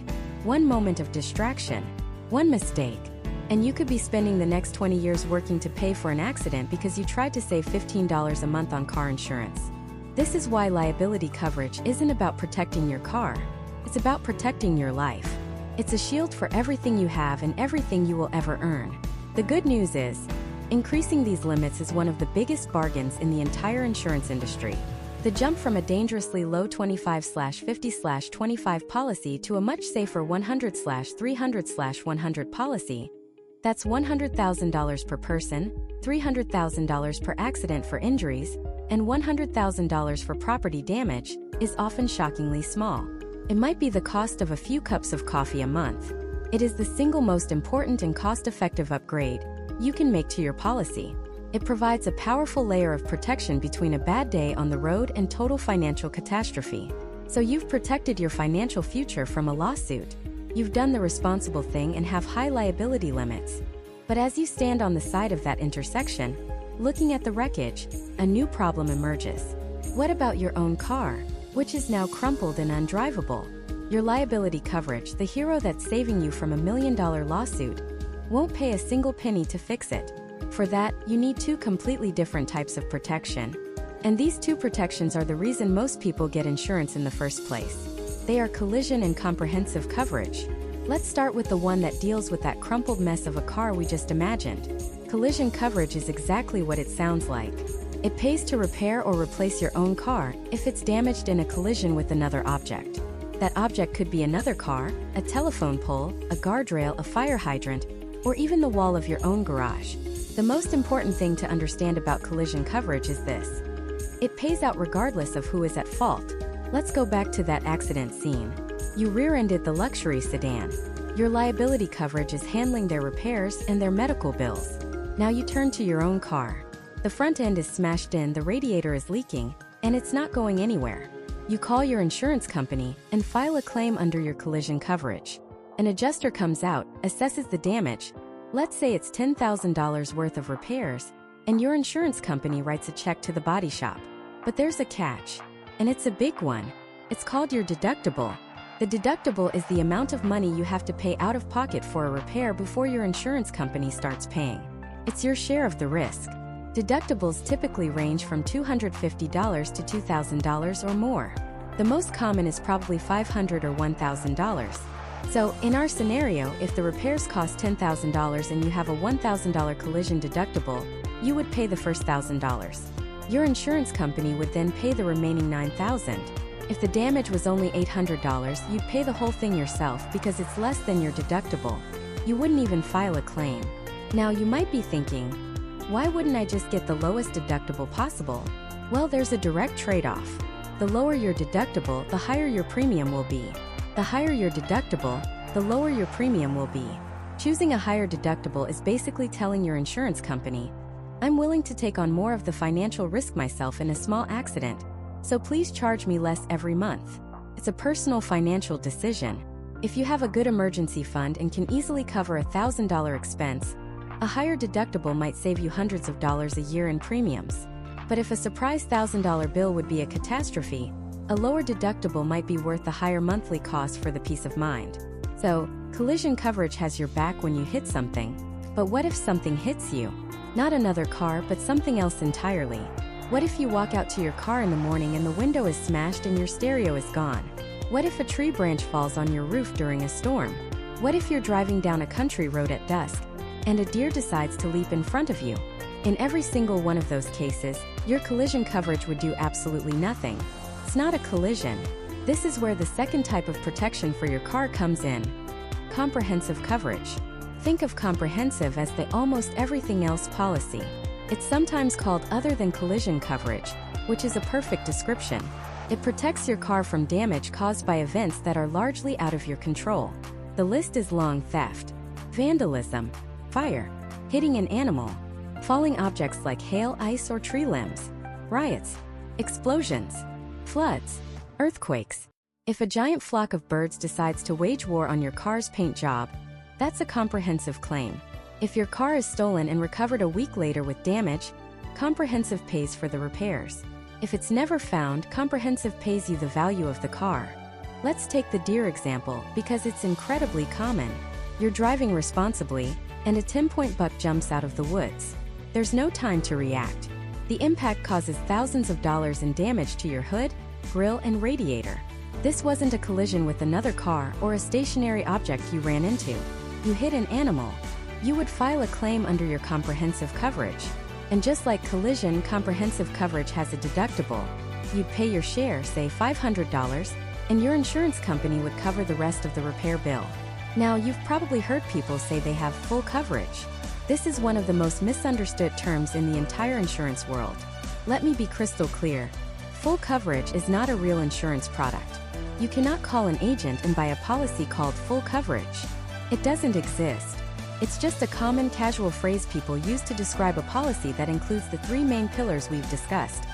One moment of distraction, one mistake, and you could be spending the next 20 years working to pay for an accident because you tried to save $15 a month on car insurance. This is why liability coverage isn't about protecting your car. It's about protecting your life. It's a shield for everything you have and everything you will ever earn. The good news is, increasing these limits is one of the biggest bargains in the entire insurance industry. The jump from a dangerously low 25/50/25 policy to a much safer 100/300/100 policy, that's $100,000 per person, $300,000 per accident for injuries, and $100,000 for property damage, is often shockingly small. It might be the cost of a few cups of coffee a month. It is the single most important and cost-effective upgrade you can make to your policy. It provides a powerful layer of protection between a bad day on the road and total financial catastrophe. So you've protected your financial future from a lawsuit. You've done the responsible thing and have high liability limits. But as you stand on the side of that intersection, looking at the wreckage, a new problem emerges. What about your own car, which is now crumpled and undrivable? Your liability coverage, the hero that's saving you from $1 million lawsuit, won't pay a single penny to fix it. For that, you need two completely different types of protection. And these two protections are the reason most people get insurance in the first place. They are collision and comprehensive coverage. Let's start with the one that deals with that crumpled mess of a car we just imagined. Collision coverage is exactly what it sounds like. It pays to repair or replace your own car if it's damaged in a collision with another object. That object could be another car, a telephone pole, a guardrail, a fire hydrant, or even the wall of your own garage. The most important thing to understand about collision coverage is this. It pays out regardless of who is at fault. Let's go back to that accident scene. You rear-ended the luxury sedan. Your liability coverage is handling their repairs and their medical bills. Now you turn to your own car. The front end is smashed in, the radiator is leaking, and it's not going anywhere. You call your insurance company and file a claim under your collision coverage. An adjuster comes out, assesses the damage. Let's say it's $10,000 worth of repairs, and your insurance company writes a check to the body shop. But there's a catch, and it's a big one. It's called your deductible. The deductible is the amount of money you have to pay out of pocket for a repair before your insurance company starts paying. It's your share of the risk. Deductibles typically range from $250 to $2,000 or more. The most common is probably $500 or $1,000. So, in our scenario, if the repairs cost $10,000 and you have a $1,000 collision deductible, you would pay the first $1,000. Your insurance company would then pay the remaining $9,000. If the damage was only $800, you'd pay the whole thing yourself because it's less than your deductible. You wouldn't even file a claim. Now, you might be thinking, why wouldn't I just get the lowest deductible possible? Well, there's a direct trade-off. The lower your deductible, the higher your premium will be. The higher your deductible, the lower your premium will be. Choosing a higher deductible is basically telling your insurance company, I'm willing to take on more of the financial risk myself in a small accident, so please charge me less every month. It's a personal financial decision. If you have a good emergency fund and can easily cover a $1,000 expense, a higher deductible might save you hundreds of dollars a year in premiums. But if a surprise $1,000 bill would be a catastrophe, a lower deductible might be worth the higher monthly cost for the peace of mind. So, collision coverage has your back when you hit something. But what if something hits you? Not another car, but something else entirely. What if you walk out to your car in the morning and the window is smashed and your stereo is gone? What if a tree branch falls on your roof during a storm? What if you're driving down a country road at dusk and a deer decides to leap in front of you? In every single one of those cases, your collision coverage would do absolutely nothing. It's not a collision. This is where the second type of protection for your car comes in. Comprehensive coverage. Think of comprehensive as the almost everything else policy. It's sometimes called other than collision coverage, which is a perfect description. It protects your car from damage caused by events that are largely out of your control. The list is long: theft, vandalism, fire, hitting an animal, falling objects like hail, ice, or tree limbs, riots, explosions, floods, earthquakes. If a giant flock of birds decides to wage war on your car's paint job, that's a comprehensive claim. If your car is stolen and recovered a week later with damage, comprehensive pays for the repairs. If it's never found, comprehensive pays you the value of the car. Let's take the deer example because it's incredibly common. You're driving responsibly, and a 10-point buck jumps out of the woods. There's no time to react. The impact causes thousands of dollars in damage to your hood, grill, and radiator. This wasn't a collision with another car or a stationary object you ran into. You hit an animal. You would file a claim under your comprehensive coverage. And just like collision, comprehensive coverage has a deductible. You'd pay your share, say $500, and your insurance company would cover the rest of the repair bill. Now, you've probably heard people say they have full coverage. This is one of the most misunderstood terms in the entire insurance world. Let me be crystal clear. Full coverage is not a real insurance product. You cannot call an agent and buy a policy called full coverage. It doesn't exist. It's just a common casual phrase people use to describe a policy that includes the three main pillars we've discussed: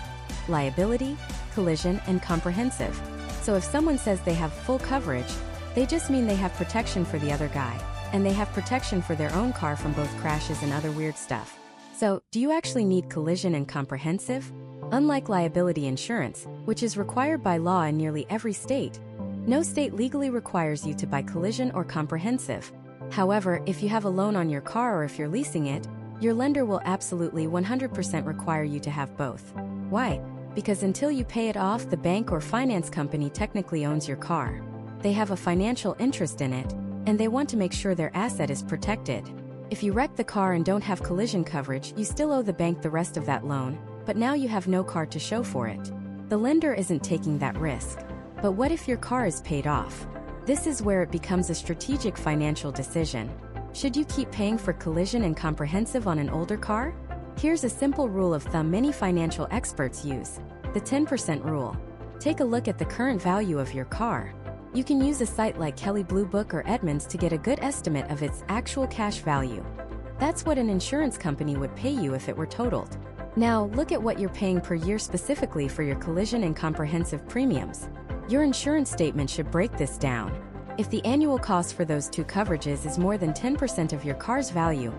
liability, collision, and comprehensive. So if someone says they have full coverage, they just mean they have protection for the other guy, and they have protection for their own car from both crashes and other weird stuff. So, do you actually need collision and comprehensive? Unlike liability insurance, which is required by law in nearly every state, no state legally requires you to buy collision or comprehensive. However, if you have a loan on your car or if you're leasing it, your lender will absolutely 100% require you to have both. Why? Because until you pay it off, the bank or finance company technically owns your car. They have a financial interest in it, and they want to make sure their asset is protected. If you wreck the car and don't have collision coverage, you still owe the bank the rest of that loan, but now you have no car to show for it. The lender isn't taking that risk. But what if your car is paid off? This is where it becomes a strategic financial decision. Should you keep paying for collision and comprehensive on an older car? Here's a simple rule of thumb many financial experts use: the 10% rule. Take a look at the current value of your car. You can use a site like Kelley Blue Book or Edmunds to get a good estimate of its actual cash value. That's what an insurance company would pay you if it were totaled. Now, look at what you're paying per year specifically for your collision and comprehensive premiums. Your insurance statement should break this down. If the annual cost for those two coverages is more than 10% of your car's value,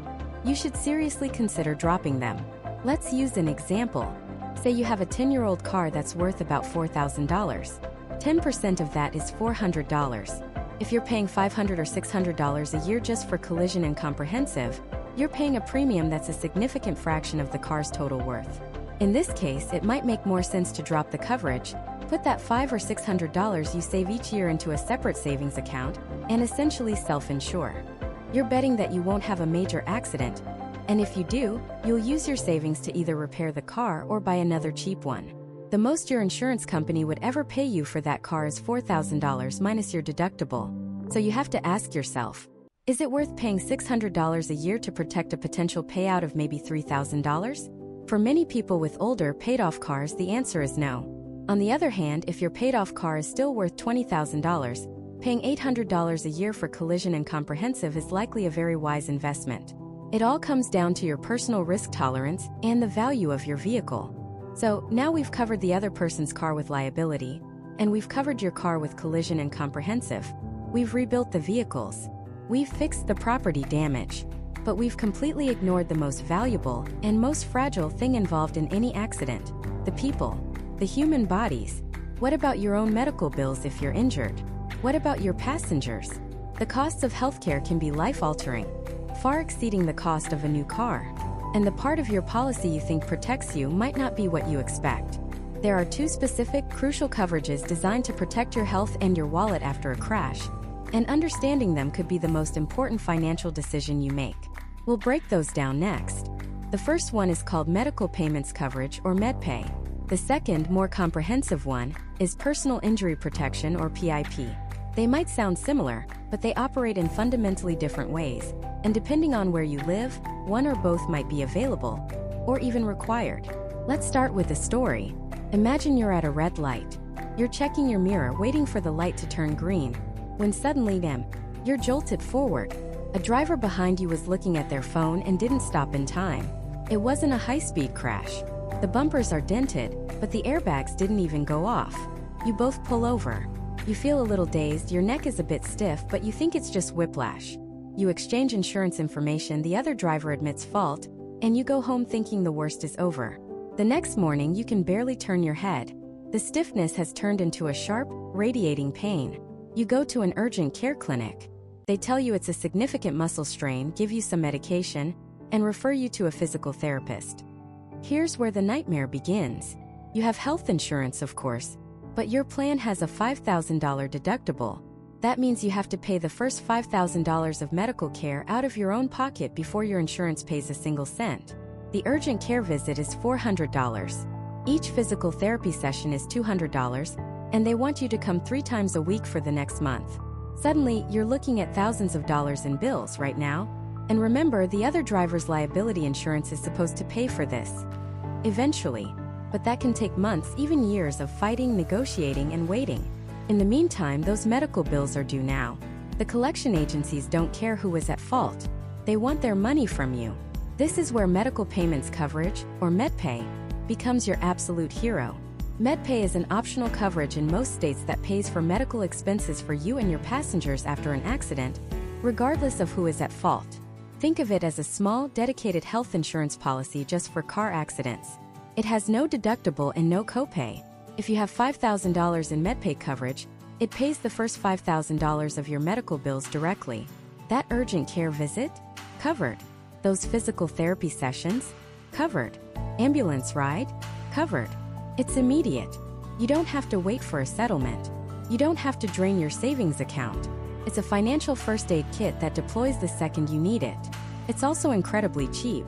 you should seriously consider dropping them. Let's use an example. Say you have a 10-year-old car that's worth about $4,000. 10% of that is $400. If you're paying $500 or $600 a year just for collision and comprehensive, you're paying a premium that's a significant fraction of the car's total worth. In this case, it might make more sense to drop the coverage, put that $500 or $600 you save each year into a separate savings account, and essentially self-insure. You're betting that you won't have a major accident, and if you do, you'll use your savings to either repair the car or buy another cheap one. The most your insurance company would ever pay you for that car is $4,000 minus your deductible. So you have to ask yourself, is it worth paying $600 a year to protect a potential payout of maybe $3,000? For many people with older, paid-off cars, the answer is no. On the other hand, if your paid-off car is still worth $20,000, paying $800 a year for collision and comprehensive is likely a very wise investment. It all comes down to your personal risk tolerance and the value of your vehicle. So, now we've covered the other person's car with liability, and we've covered your car with collision and comprehensive. We've rebuilt the vehicles. We've fixed the property damage. But we've completely ignored the most valuable and most fragile thing involved in any accident: the people, the human bodies. What about your own medical bills if you're injured? What about your passengers? The costs of healthcare can be life-altering, far exceeding the cost of a new car. And the part of your policy you think protects you might not be what you expect. There are two specific, crucial coverages designed to protect your health and your wallet after a crash, and understanding them could be the most important financial decision you make. We'll break those down next. The first one is called Medical Payments Coverage, or MedPay. The second, more comprehensive one, is Personal Injury Protection, or PIP. They might sound similar, but they operate in fundamentally different ways, and depending on where you live, one or both might be available, or even required. Let's start with a story. Imagine you're at a red light. You're checking your mirror, waiting for the light to turn green, when suddenly, you're jolted forward. A driver behind you was looking at their phone and didn't stop in time. It wasn't a high-speed crash. The bumpers are dented, but the airbags didn't even go off. You both pull over. You feel a little dazed, your neck is a bit stiff, but you think it's just whiplash. You exchange insurance information, the other driver admits fault, and you go home thinking the worst is over. The next morning, you can barely turn your head. The stiffness has turned into a sharp, radiating pain. You go to an urgent care clinic. They tell you it's a significant muscle strain, give you some medication, and refer you to a physical therapist. Here's where the nightmare begins. You have health insurance, of course, but your plan has a $5,000 deductible. That means you have to pay the first $5,000 of medical care out of your own pocket before your insurance pays a single cent. The urgent care visit is $400. Each physical therapy session is $200, and they want you to come 3 times a week for the next month. Suddenly, you're looking at thousands of dollars in bills right now. And remember, the other driver's liability insurance is supposed to pay for this eventually. But that can take months, even years of fighting, negotiating, and waiting. In the meantime, those medical bills are due now. The collection agencies don't care who is at fault. They want their money from you. This is where medical payments coverage, or MedPay, becomes your absolute hero. MedPay is an optional coverage in most states that pays for medical expenses for you and your passengers after an accident, regardless of who is at fault. Think of it as a small, dedicated health insurance policy just for car accidents. It has no deductible and no copay. If you have $5,000 in MedPay coverage, it pays the first $5,000 of your medical bills directly. That urgent care visit? Covered. Those physical therapy sessions? Covered. Ambulance ride? Covered. It's immediate. You don't have to wait for a settlement. You don't have to drain your savings account. It's a financial first aid kit that deploys the second you need it. It's also incredibly cheap.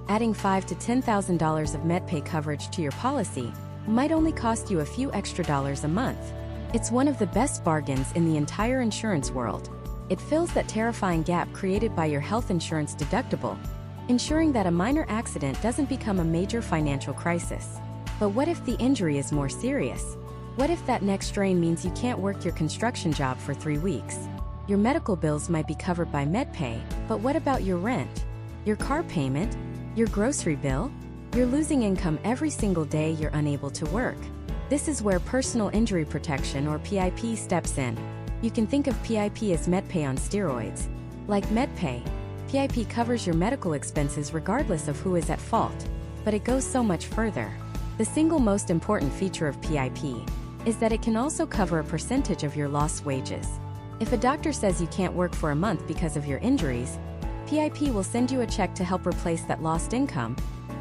Adding $5,000 to $10,000 of MedPay coverage to your policy might only cost you a few extra dollars a month. It's one of the best bargains in the entire insurance world. It fills that terrifying gap created by your health insurance deductible, ensuring that a minor accident doesn't become a major financial crisis. But what if the injury is more serious? What if that neck strain means you can't work your construction job for 3 weeks? Your medical bills might be covered by MedPay, but what about your rent? Your car payment? Your grocery bill? You're losing income every single day you're unable to work. This is where personal injury protection, or PIP, steps in. You can think of PIP as MedPay on steroids. Like MedPay, PIP covers your medical expenses regardless of who is at fault. But it goes so much further. The single most important feature of PIP is that it can also cover a percentage of your lost wages. If a doctor says you can't work for a month because of your injuries, PIP will send you a check to help replace that lost income,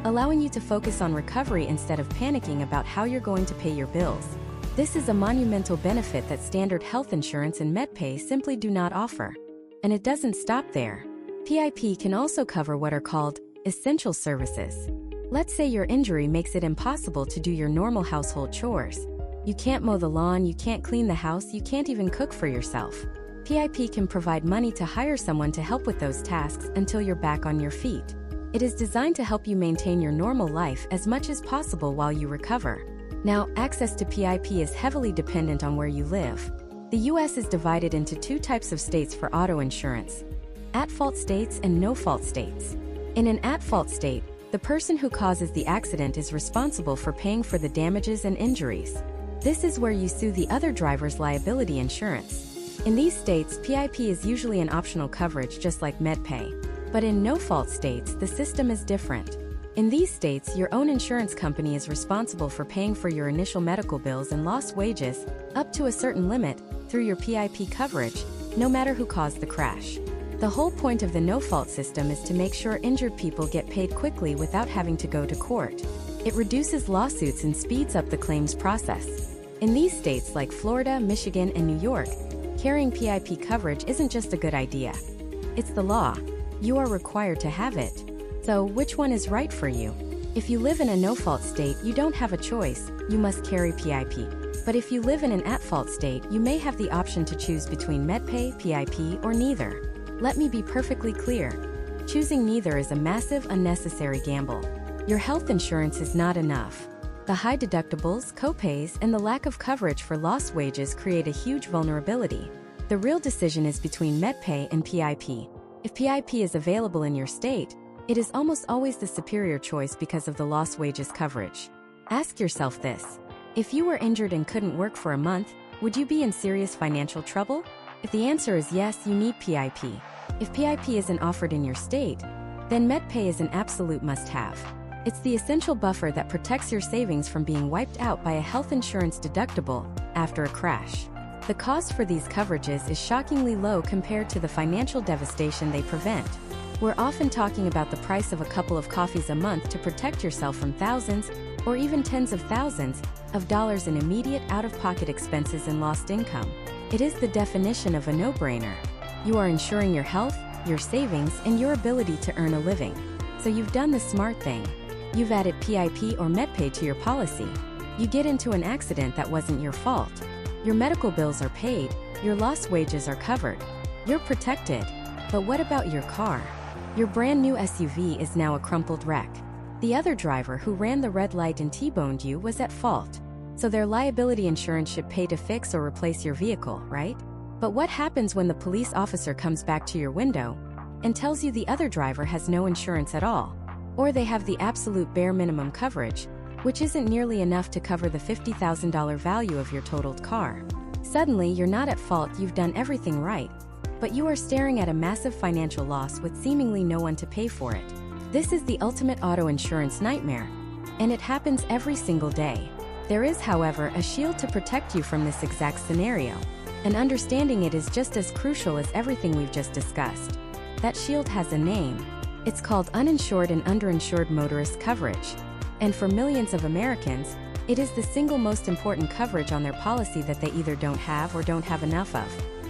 allowing you to focus on recovery instead of panicking about how you're going to pay your bills. This is a monumental benefit that standard health insurance and MedPay simply do not offer. And it doesn't stop there. PIP can also cover what are called essential services. Let's say your injury makes it impossible to do your normal household chores. You can't mow the lawn, you can't clean the house, you can't even cook for yourself. PIP can provide money to hire someone to help with those tasks until you're back on your feet. It is designed to help you maintain your normal life as much as possible while you recover. Now, access to PIP is heavily dependent on where you live. The U.S. is divided into 2 types of states for auto insurance: at-fault states and no-fault states. In an at-fault state, the person who causes the accident is responsible for paying for the damages and injuries. This is where you sue the other driver's liability insurance. In these states, PIP is usually an optional coverage just like MedPay. But in no-fault states, the system is different. In these states, your own insurance company is responsible for paying for your initial medical bills and lost wages, up to a certain limit, through your PIP coverage, no matter who caused the crash. The whole point of the no-fault system is to make sure injured people get paid quickly without having to go to court. It reduces lawsuits and speeds up the claims process. In these states like Florida, Michigan, and New York, carrying PIP coverage isn't just a good idea. It's the law. You are required to have it. So, which one is right for you? If you live in a no-fault state, you don't have a choice, you must carry PIP. But if you live in an at-fault state, you may have the option to choose between MedPay, PIP, or neither. Let me be perfectly clear. Choosing neither is a massive, unnecessary gamble. Your health insurance is not enough. The high deductibles, copays, and the lack of coverage for lost wages create a huge vulnerability. The real decision is between MedPay and PIP. If PIP is available in your state, it is almost always the superior choice because of the lost wages coverage. Ask yourself this: if you were injured and couldn't work for a month, would you be in serious financial trouble? If the answer is yes, you need PIP. If PIP isn't offered in your state, then MedPay is an absolute must-have. It's the essential buffer that protects your savings from being wiped out by a health insurance deductible after a crash. The cost for these coverages is shockingly low compared to the financial devastation they prevent. We're often talking about the price of a couple of coffees a month to protect yourself from thousands, or even tens of thousands, of dollars in immediate out-of-pocket expenses and lost income. It is the definition of a no-brainer. You are insuring your health, your savings, and your ability to earn a living. So you've done the smart thing. You've added PIP or MedPay to your policy. You get into an accident that wasn't your fault. Your medical bills are paid, your lost wages are covered. You're protected. But what about your car? Your brand new SUV is now a crumpled wreck. The other driver who ran the red light and T-boned you was at fault. so their liability insurance should pay to fix or replace your vehicle, right? But what happens when the police officer comes back to your window and tells you the other driver has no insurance at all, or they have the absolute bare minimum coverage, which isn't nearly enough to cover the $50,000 value of your totaled car? Suddenly, you're not at fault, you've done everything right, but you are staring at a massive financial loss with seemingly no one to pay for it. This is the ultimate auto insurance nightmare, and it happens every single day. There is, however, a shield to protect you from this exact scenario, and understanding it is just as crucial as everything we've just discussed. That shield has a name. It's called Uninsured and Underinsured Motorist Coverage. And for millions of Americans, it is the single most important coverage on their policy that they either don't have or don't have enough of.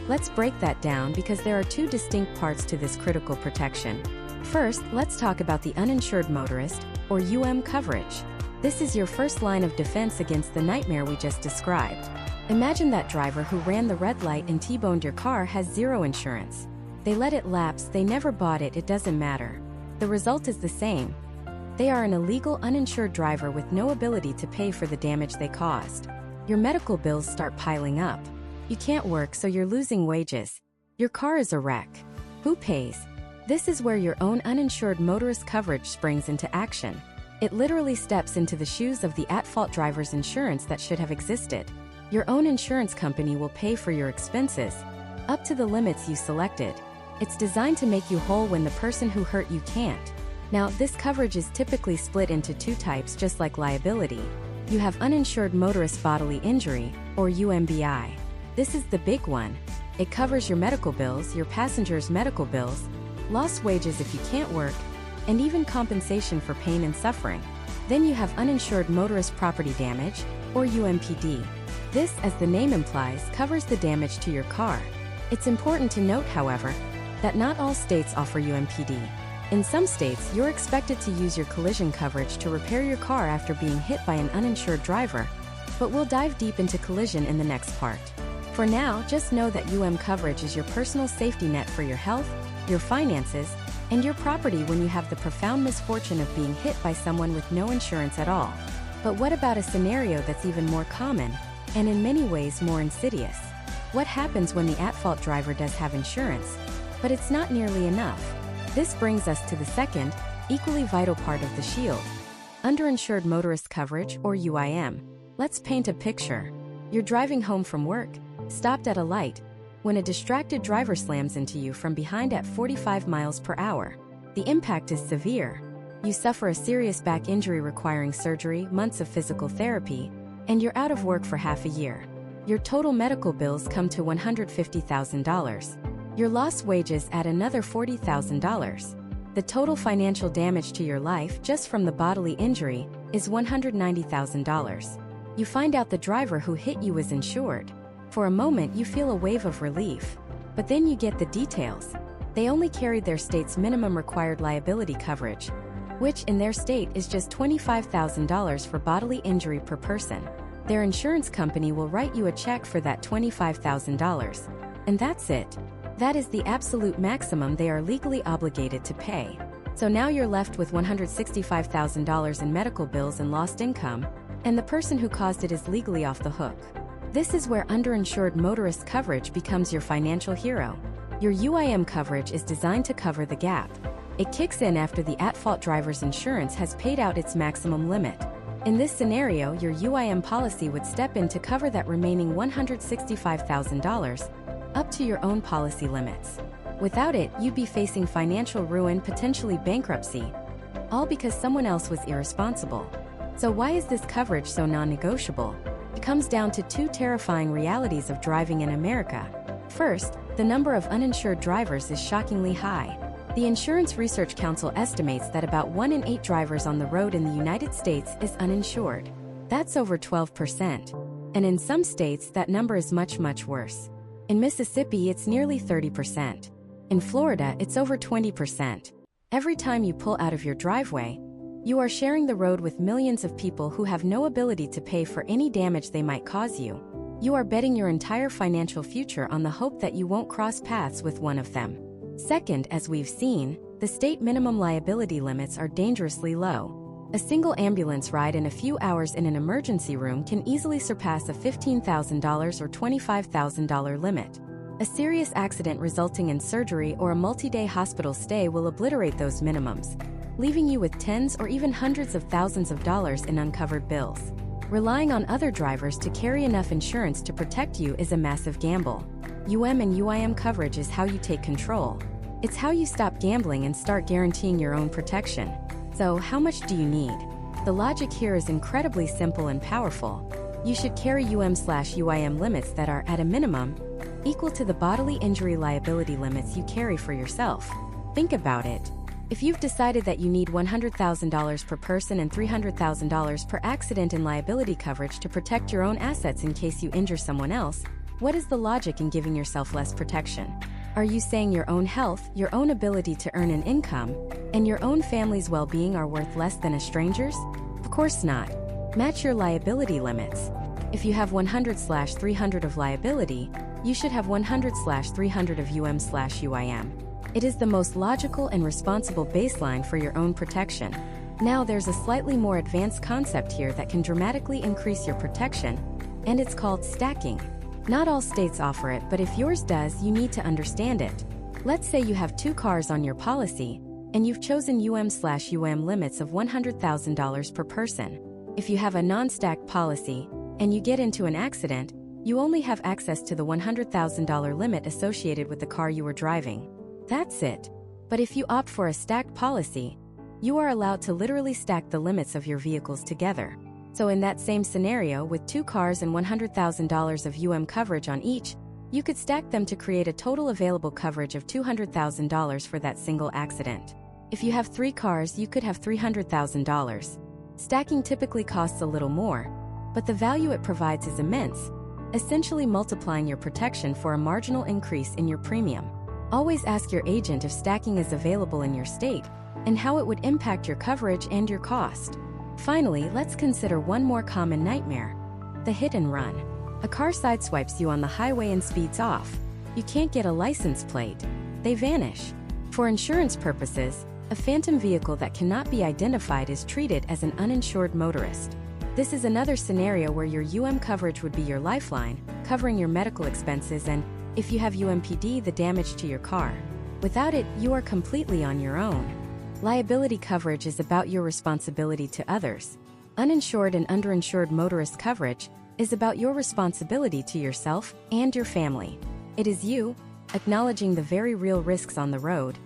Let's break that down because there are two distinct parts to this critical protection. First, let's talk about the uninsured motorist, or UM coverage. This is your first line of defense against the nightmare we just described. Imagine that driver who ran the red light and T-boned your car has zero insurance. They let it lapse, they never bought it, it doesn't matter. The result is the same. They are an illegal uninsured driver with no ability to pay for the damage they caused. Your medical bills start piling up. You can't work, so you're losing wages. Your car is a wreck. Who pays? This is where your own uninsured motorist coverage springs into action. It literally steps into the shoes of the at-fault driver's insurance that should have existed. Your own insurance company will pay for your expenses, up to the limits you selected. It's designed to make you whole when the person who hurt you can't. Now, this coverage is typically split into two types, just like liability. You have uninsured motorist bodily injury, or UMBI. This is the big one. It covers your medical bills, your passengers' medical bills, lost wages if you can't work, and even compensation for pain and suffering. Then you have uninsured motorist property damage, or UMPD. This, as the name implies, covers the damage to your car. It's important to note, however, that not all states offer UMPD. In some states, you're expected to use your collision coverage to repair your car after being hit by an uninsured driver, but we'll dive deep into collision in the next part. For now, just know that UM coverage is your personal safety net for your health, your finances, and your property when you have the profound misfortune of being hit by someone with no insurance at all. But what about a scenario that's even more common, and in many ways more insidious? What happens when the at-fault driver does have insurance, but it's not nearly enough? This brings us to the second, equally vital part of the shield: underinsured motorist coverage, or UIM. Let's paint a picture. You're driving home from work, stopped at a light, when a distracted driver slams into you from behind at 45 miles per hour. The impact is severe. You suffer a serious back injury requiring surgery, months of physical therapy, and you're out of work for half a year. Your total medical bills come to $150,000. Your lost wages add another $40,000. The total financial damage to your life just from the bodily injury is $190,000. You find out the driver who hit you was insured. For a moment you feel a wave of relief, but then you get the details. They only carried their state's minimum required liability coverage, which in their state is just $25,000 for bodily injury per person. Their insurance company will write you a check for that $25,000. And that's it. That is the absolute maximum they are legally obligated to pay. So now you're left with $165,000 in medical bills and lost income, and the person who caused it is legally off the hook. This is where underinsured motorist coverage becomes your financial hero. Your UIM coverage is designed to cover the gap. It kicks in after the at-fault driver's insurance has paid out its maximum limit. In this scenario, your UIM policy would step in to cover that remaining $165,000, up to your own policy limits. Without it, you'd be facing financial ruin, potentially bankruptcy, all because someone else was irresponsible. So why is this coverage so non-negotiable? It comes down to two terrifying realities of driving in America. First, the number of uninsured drivers is shockingly high. The Insurance Research Council estimates that about 1 in 8 drivers on the road in the United States is uninsured. That's over 12%. And in some states, that number is much, much worse. In Mississippi, it's nearly 30%. In Florida, it's over 20%. Every time you pull out of your driveway, you are sharing the road with millions of people who have no ability to pay for any damage they might cause you. You are betting your entire financial future on the hope that you won't cross paths with one of them. Second, as we've seen, the state minimum liability limits are dangerously low. A single ambulance ride in a few hours in an emergency room can easily surpass a $15,000 or $25,000 limit. A serious accident resulting in surgery or a multi-day hospital stay will obliterate those minimums, leaving you with tens or even hundreds of thousands of dollars in uncovered bills. Relying on other drivers to carry enough insurance to protect you is a massive gamble. and UIM coverage is how you take control. It's how you stop gambling and start guaranteeing your own protection. So, how much do you need? The logic here is incredibly simple and powerful. You should carry UM/UIM limits that are, at a minimum, equal to the bodily injury liability limits you carry for yourself. Think about it. If you've decided that you need $100,000 per person and $300,000 per accident in liability coverage to protect your own assets in case you injure someone else, what is the logic in giving yourself less protection? Are you saying your own health, your own ability to earn an income, and your own family's well-being are worth less than a stranger's? Of course not. Match your liability limits. If you have 100/300 of liability, you should have 100/300 of UM/UIM. It is the most logical and responsible baseline for your own protection. Now there's a slightly more advanced concept here that can dramatically increase your protection, and it's called stacking. Not all states offer it, but if yours does, you need to understand it. Let's say you have 2 cars on your policy, and you've chosen UM/UIM limits of $100,000 per person. If you have a non-stacked policy, and you get into an accident, you only have access to the $100,000 limit associated with the car you were driving. That's it. But if you opt for a stacked policy, you are allowed to literally stack the limits of your vehicles together. So in that same scenario, with 2 cars and $100,000 of coverage on each, you could stack them to create a total available coverage of $200,000 for that single accident. If you have 3 cars, you could have $300,000. Stacking typically costs a little more, but the value it provides is immense, essentially multiplying your protection for a marginal increase in your premium. Always ask your agent if stacking is available in your state, and how it would impact your coverage and your cost. Finally, let's consider one more common nightmare: the hit and run. A car sideswipes you on the highway and speeds off. You can't get a license plate. They vanish. For insurance purposes, a phantom vehicle that cannot be identified is treated as an uninsured motorist. This is another scenario where your coverage would be your lifeline, covering your medical expenses and, if you have UMPD, the damage to your car. Without it, you are completely on your own. Liability coverage is about your responsibility to others. Uninsured and underinsured motorist coverage is about your responsibility to yourself and your family. It is you, acknowledging the very real risks on the road,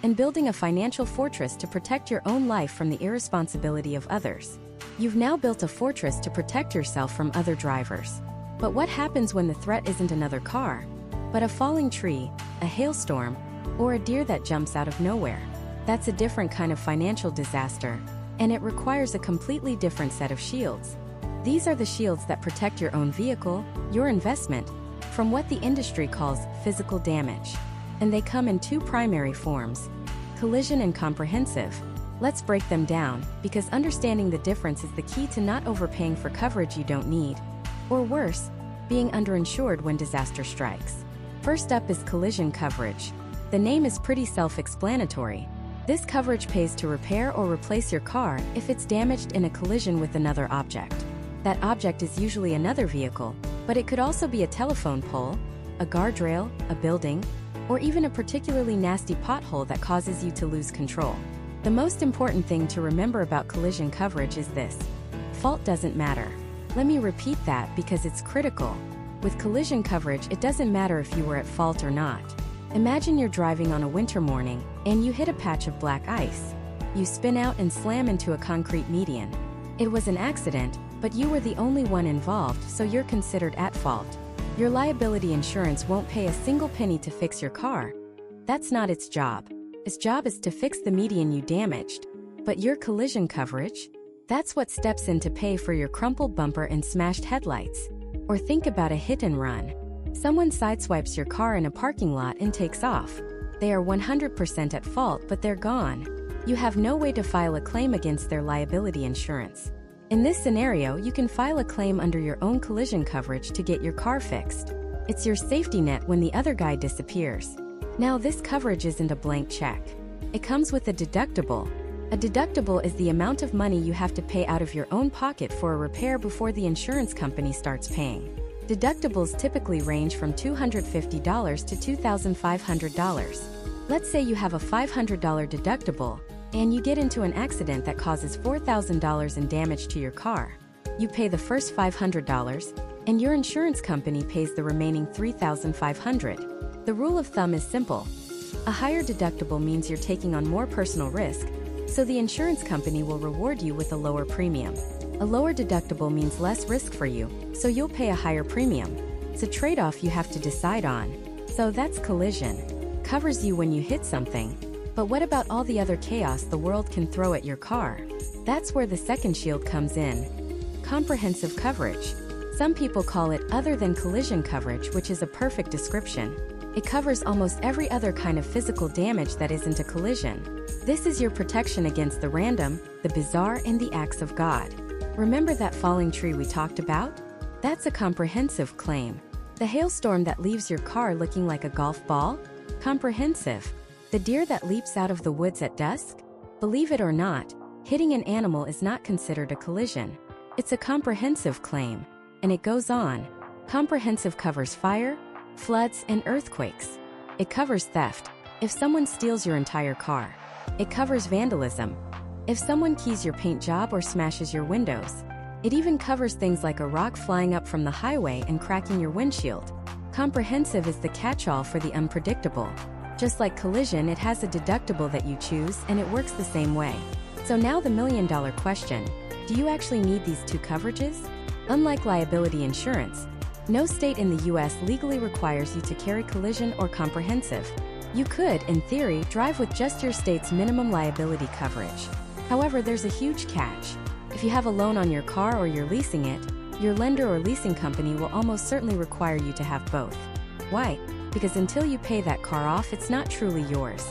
and building a financial fortress to protect your own life from the irresponsibility of others. You've now built a fortress to protect yourself from other drivers. But what happens when the threat isn't another car, but a falling tree, a hailstorm, or a deer that jumps out of nowhere? That's a different kind of financial disaster, and it requires a completely different set of shields. These are the shields that protect your own vehicle, your investment, from what the industry calls physical damage. And they come in 2 primary forms: collision and comprehensive. Let's break them down, because understanding the difference is the key to not overpaying for coverage you don't need, or worse, being underinsured when disaster strikes. First up is collision coverage. The name is pretty self-explanatory. This coverage pays to repair or replace your car if it's damaged in a collision with another object. That object is usually another vehicle, but it could also be a telephone pole, a guardrail, a building, or even a particularly nasty pothole that causes you to lose control. The most important thing to remember about collision coverage is this: fault doesn't matter. Let me repeat that because it's critical. With collision coverage, it doesn't matter if you were at fault or not. Imagine you're driving on a winter morning, and you hit a patch of black ice. You spin out and slam into a concrete median. It was an accident, but you were the only one involved, so you're considered at fault. Your liability insurance won't pay a single penny to fix your car. That's not its job. Its job is to fix the median you damaged. But your collision coverage? That's what steps in to pay for your crumpled bumper and smashed headlights. Or think about a hit and run. Someone sideswipes your car in a parking lot and takes off. They are 100% at fault, but they're gone. You have no way to file a claim against their liability insurance. In this scenario, you can file a claim under your own collision coverage to get your car fixed. It's your safety net when the other guy disappears. Now, this coverage isn't a blank check. It comes with a deductible, A deductible is the amount of money you have to pay out of your own pocket for a repair before the insurance company starts paying. Deductibles typically range from $250 to $2,500. Let's say you have a $500 deductible, and you get into an accident that causes $4,000 in damage to your car. You pay the first $500, and your insurance company pays the remaining $3,500. The rule of thumb is simple. A higher deductible means you're taking on more personal risk, so the insurance company will reward you with a lower premium. A lower deductible means less risk for you, so you'll pay a higher premium. It's a trade-off you have to decide on. So that's collision. Covers you when you hit something. But what about all the other chaos the world can throw at your car? That's where the second shield comes in. Comprehensive coverage. Some people call it other than collision coverage, which is a perfect description. It covers almost every other kind of physical damage that isn't a collision. This is your protection against the random, the bizarre, and the acts of God. Remember that falling tree we talked about? That's a comprehensive claim. The hailstorm that leaves your car looking like a golf ball? Comprehensive. The deer that leaps out of the woods at dusk? Believe it or not, hitting an animal is not considered a collision. It's a comprehensive claim. And it goes on. Comprehensive covers fire, floods, and earthquakes. It covers theft. If someone steals your entire car. It covers vandalism. If someone keys your paint job or smashes your windows. It even covers things like a rock flying up from the highway and cracking your windshield. Comprehensive is the catch-all for the unpredictable. Just like collision, it has a deductible that you choose, and it works the same way. So now the million-dollar question: do you actually need these two coverages? Unlike liability insurance, no state in the U.S. legally requires you to carry collision or comprehensive. You could, in theory, drive with just your state's minimum liability coverage. However, there's a huge catch. If you have a loan on your car or you're leasing it, your lender or leasing company will almost certainly require you to have both. Why? Because until you pay that car off, it's not truly yours.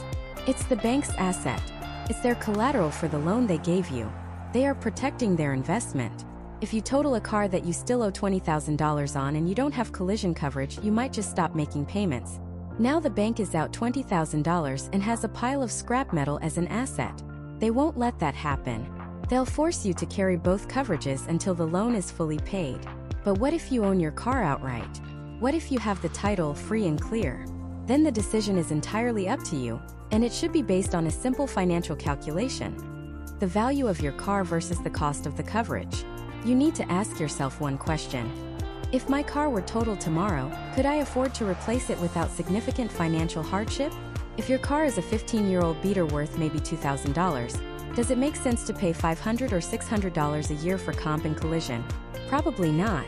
It's the bank's asset. It's their collateral for the loan they gave you. They are protecting their investment. If you total a car that you still owe $20,000 on and you don't have collision coverage, you might just stop making payments. Now the bank is out $20,000 and has a pile of scrap metal as an asset. They won't let that happen. They'll force you to carry both coverages until the loan is fully paid. But what if you own your car outright? What if you have the title free and clear? Then the decision is entirely up to you, and it should be based on a simple financial calculation. The value of your car versus the cost of the coverage. You need to ask yourself one question. If my car were totaled tomorrow, could I afford to replace it without significant financial hardship? If your car is a 15-year-old beater worth maybe $2,000, does it make sense to pay $500 or $600 a year for comp and collision? Probably not.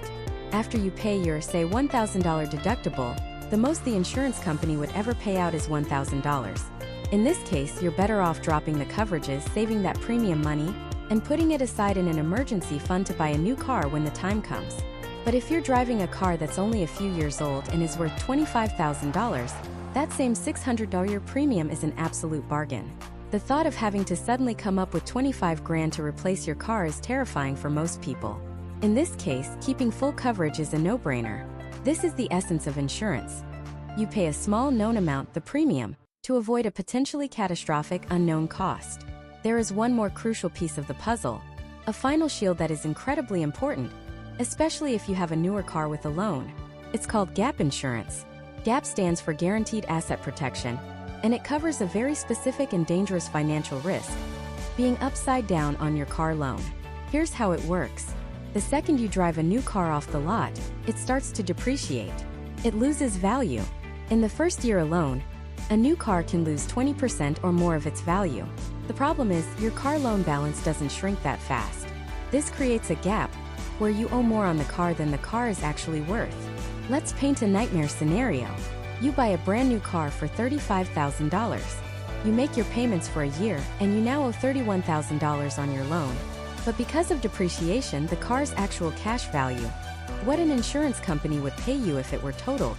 After you pay your, say, $1,000 deductible, the most the insurance company would ever pay out is $1,000. In this case, you're better off dropping the coverages, saving that premium money, and putting it aside in an emergency fund to buy a new car when the time comes. But if you're driving a car that's only a few years old and is worth $25,000, that same $600 premium is an absolute bargain. The thought of having to suddenly come up with $25 grand to replace your car is terrifying for most people. In this case, keeping full coverage is a no-brainer. This is the essence of insurance. You pay a small known amount, the premium, to avoid a potentially catastrophic unknown cost. There is one more crucial piece of the puzzle, a final shield that is incredibly important, especially if you have a newer car with a loan. It's called gap insurance. GAP stands for Guaranteed Asset Protection, and it covers a very specific and dangerous financial risk, being upside down on your car loan. Here's how it works. The second you drive a new car off the lot, it starts to depreciate. It loses value. In the first year alone, a new car can lose 20% or more of its value. The problem is, your car loan balance doesn't shrink that fast. This creates a gap, where you owe more on the car than the car is actually worth. Let's paint a nightmare scenario. You buy a brand new car for $35,000. You make your payments for a year, and you now owe $31,000 on your loan. But because of depreciation, the car's actual cash value, what an insurance company would pay you if it were totaled,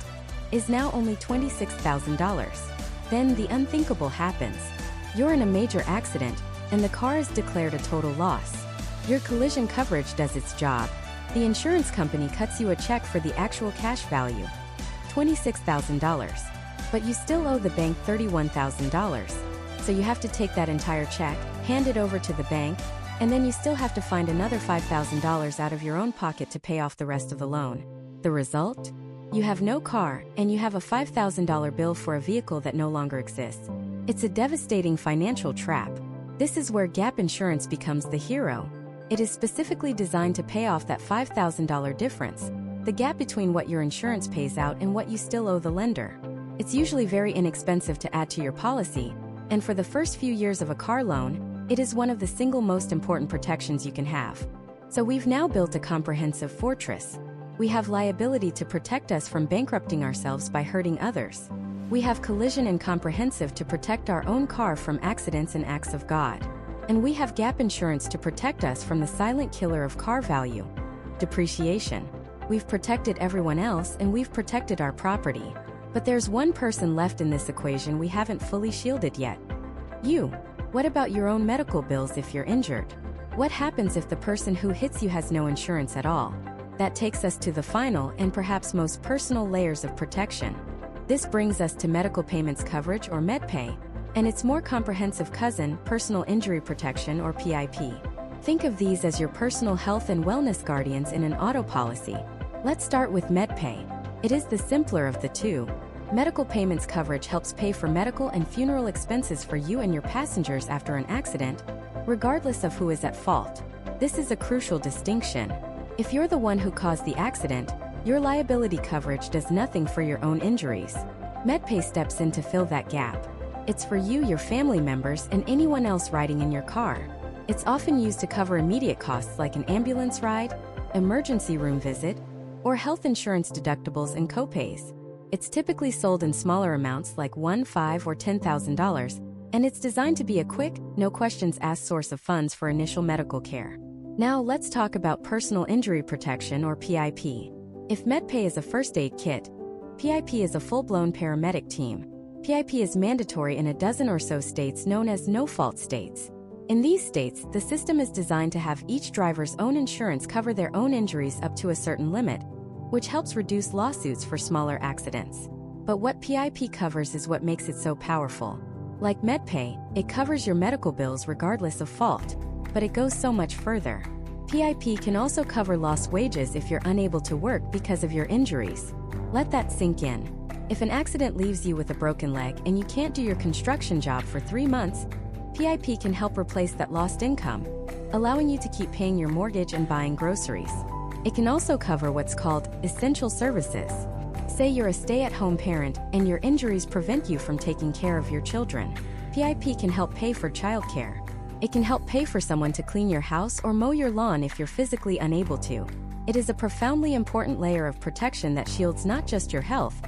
is now only $26,000. Then the unthinkable happens. You're in a major accident, and the car is declared a total loss. Your collision coverage does its job. The insurance company cuts you a check for the actual cash value, $26,000. But you still owe the bank $31,000. So you have to take that entire check, hand it over to the bank, and then you still have to find another $5,000 out of your own pocket to pay off the rest of the loan. The result? You have no car, and you have a $5,000 bill for a vehicle that no longer exists. It's a devastating financial trap. This is where gap insurance becomes the hero. It is specifically designed to pay off that $5,000 difference, the gap between what your insurance pays out and what you still owe the lender. It's usually very inexpensive to add to your policy, and for the first few years of a car loan, it is one of the single most important protections you can have. So we've now built a comprehensive fortress. We have liability to protect us from bankrupting ourselves by hurting others. We have collision and comprehensive to protect our own car from accidents and acts of God. And we have gap insurance to protect us from the silent killer of car value, depreciation. We've protected everyone else and we've protected our property. But there's one person left in this equation we haven't fully shielded yet. You. What about your own medical bills if you're injured? What happens if the person who hits you has no insurance at all? That takes us to the final and perhaps most personal layers of protection. This brings us to medical payments coverage or MedPay, and its more comprehensive cousin, personal injury protection or PIP. Think of these as your personal health and wellness guardians in an auto policy. Let's start with MedPay. It is the simpler of the two. Medical payments coverage helps pay for medical and funeral expenses for you and your passengers after an accident, regardless of who is at fault. This is a crucial distinction. If you're the one who caused the accident, your liability coverage does nothing for your own injuries. MedPay steps in to fill that gap. It's for you, your family members, and anyone else riding in your car. It's often used to cover immediate costs like an ambulance ride, emergency room visit, or health insurance deductibles and copays. It's typically sold in smaller amounts like $1, $5, or $10,000, and it's designed to be a quick, no questions asked source of funds for initial medical care. Now let's talk about personal injury protection or PIP. If MedPay is a first aid kit, PIP is a full-blown paramedic team. PIP is mandatory in a dozen or so states known as no-fault states. In these states, the system is designed to have each driver's own insurance cover their own injuries up to a certain limit, which helps reduce lawsuits for smaller accidents. But what PIP covers is what makes it so powerful. Like MedPay, it covers your medical bills regardless of fault, but it goes so much further. PIP can also cover lost wages if you're unable to work because of your injuries. Let that sink in. If an accident leaves you with a broken leg and you can't do your construction job for 3 months, PIP can help replace that lost income, allowing you to keep paying your mortgage and buying groceries. It can also cover what's called essential services. Say you're a stay-at-home parent and your injuries prevent you from taking care of your children. PIP can help pay for childcare. It can help pay for someone to clean your house or mow your lawn if you're physically unable to. It is a profoundly important layer of protection that shields not just your health,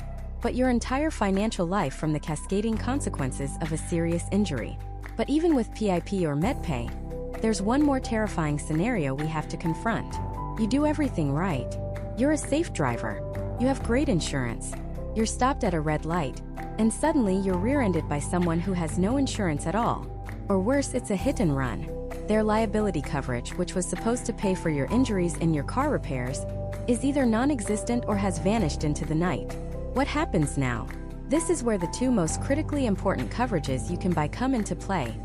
but your entire financial life from the cascading consequences of a serious injury. But even with PIP or MedPay, there's one more terrifying scenario we have to confront. You do everything right. You're a safe driver. You have great insurance. You're stopped at a red light, and suddenly you're rear-ended by someone who has no insurance at all. Or worse, it's a hit and run. Their liability coverage, which was supposed to pay for your injuries and your car repairs, is either non-existent or has vanished into the night. What happens now? This is where the two most critically important coverages you can buy come into play: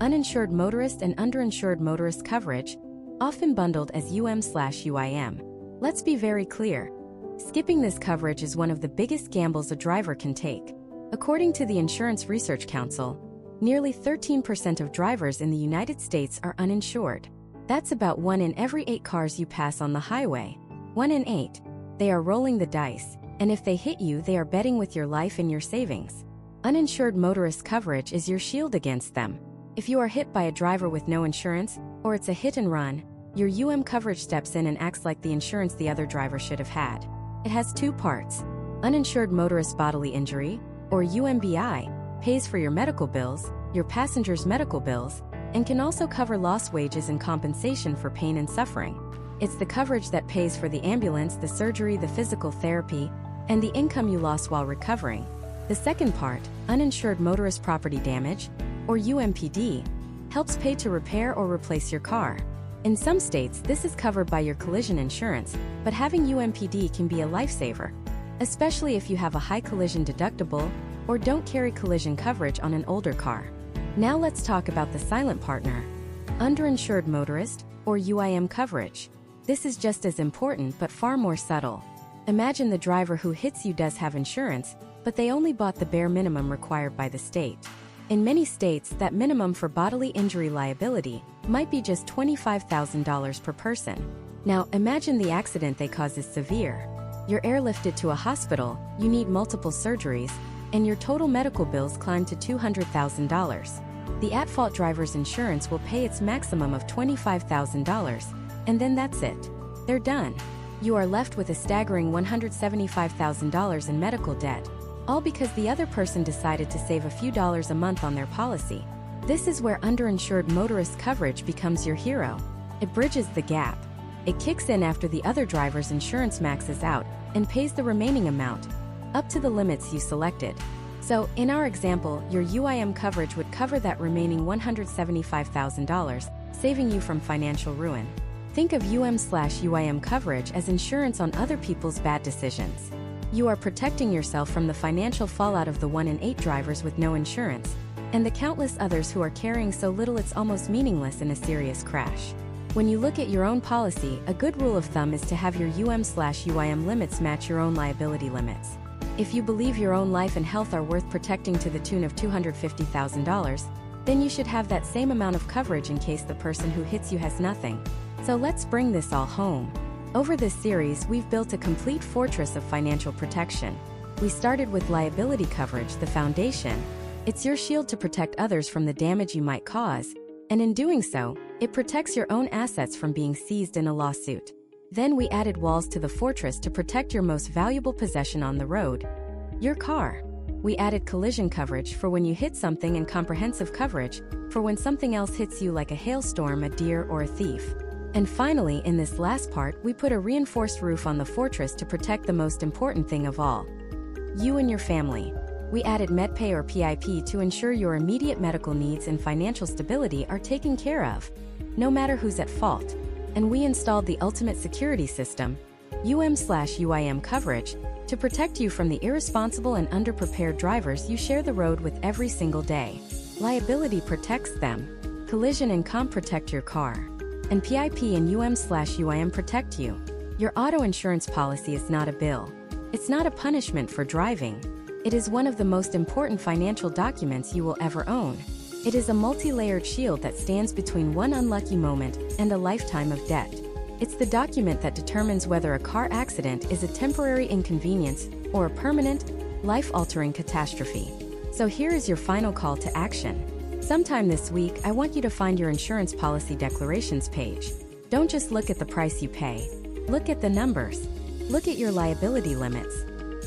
uninsured motorist and underinsured motorist coverage, often bundled as UM/UIM. Let's be very clear. Skipping this coverage is one of the biggest gambles a driver can take. According to the Insurance Research Council, nearly 13% of drivers in the United States are uninsured. That's about 1 in every 8 cars you pass on the highway. 1 in 8. They are rolling the dice, and if they hit you, they are betting with your life and your savings. Uninsured motorist coverage is your shield against them. If you are hit by a driver with no insurance, or it's a hit and run, your UM coverage steps in and acts like the insurance the other driver should have had. It has 2 parts. Uninsured motorist bodily injury, or UMBI, pays for your medical bills, your passengers' medical bills, and can also cover lost wages and compensation for pain and suffering. It's the coverage that pays for the ambulance, the surgery, the physical therapy, and the income you lost while recovering. The second part, uninsured motorist property damage, or UMPD, helps pay to repair or replace your car. In some states, this is covered by your collision insurance, but having UMPD can be a lifesaver, especially if you have a high collision deductible or don't carry collision coverage on an older car. Now let's talk about the silent partner, Underinsured Motorist, or UIM coverage. This is just as important but far more subtle. Imagine the driver who hits you does have insurance, but they only bought the bare minimum required by the state. In many states, that minimum for bodily injury liability might be just $25,000 per person. Now, imagine the accident they cause is severe. You're airlifted to a hospital, you need multiple surgeries, and your total medical bills climb to $200,000. The at-fault driver's insurance will pay its maximum of $25,000, and then that's it. They're done. You are left with a staggering $175,000 in medical debt, all because the other person decided to save a few dollars a month on their policy. This is where underinsured motorist coverage becomes your hero. It bridges the gap. It kicks in after the other driver's insurance maxes out and pays the remaining amount, up to the limits you selected. So, in our example, your UIM coverage would cover that remaining $175,000, saving you from financial ruin. Think of UM/UIM coverage as insurance on other people's bad decisions. You are protecting yourself from the financial fallout of the 1 in 8 drivers with no insurance, and the countless others who are carrying so little it's almost meaningless in a serious crash. When you look at your own policy, a good rule of thumb is to have your UM/UIM limits match your own liability limits. If you believe your own life and health are worth protecting to the tune of $250,000, then you should have that same amount of coverage in case the person who hits you has nothing. So let's bring this all home. Over this series, we've built a complete fortress of financial protection. We started with liability coverage, the foundation. It's your shield to protect others from the damage you might cause, and in doing so, it protects your own assets from being seized in a lawsuit. Then we added walls to the fortress to protect your most valuable possession on the road, your car. We added collision coverage for when you hit something and comprehensive coverage for when something else hits you like a hailstorm, a deer, or a thief. And finally, in this last part, we put a reinforced roof on the fortress to protect the most important thing of all, you and your family. We added MedPay or PIP to ensure your immediate medical needs and financial stability are taken care of, no matter who's at fault. And we installed the ultimate security system, UM/UIM coverage, to protect you from the irresponsible and underprepared drivers you share the road with every single day. Liability protects them. Collision and comp protect your car. And PIP and UM/UIM protect you. Your auto insurance policy is not a bill. It's not a punishment for driving. It is one of the most important financial documents you will ever own. It is a multi-layered shield that stands between one unlucky moment and a lifetime of debt. It's the document that determines whether a car accident is a temporary inconvenience or a permanent, life-altering catastrophe. So here is your final call to action. Sometime this week, I want you to find your insurance policy declarations page. Don't just look at the price you pay. Look at the numbers. Look at your liability limits.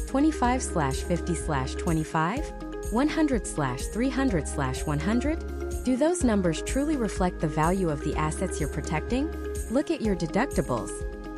25/50/25? 100/300/100? Do those numbers truly reflect the value of the assets you're protecting? Look at your deductibles.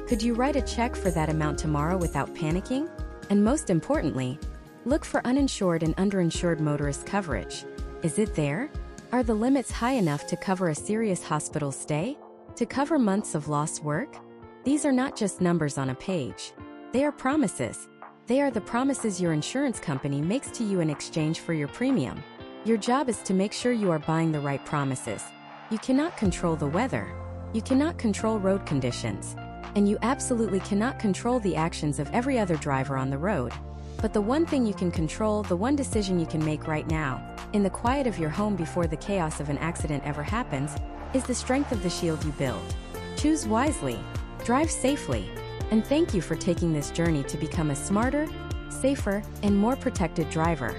Could you write a check for that amount tomorrow without panicking? And most importantly, look for uninsured and underinsured motorist coverage. Is it there? Are the limits high enough to cover a serious hospital stay? To cover months of lost work? These are not just numbers on a page. They are promises. They are the promises your insurance company makes to you in exchange for your premium. Your job is to make sure you are buying the right promises. You cannot control the weather. You cannot control road conditions. And you absolutely cannot control the actions of every other driver on the road. But the one thing you can control, the one decision you can make right now, in the quiet of your home before the chaos of an accident ever happens, is the strength of the shield you build. Choose wisely, drive safely, and thank you for taking this journey to become a smarter, safer, and more protected driver.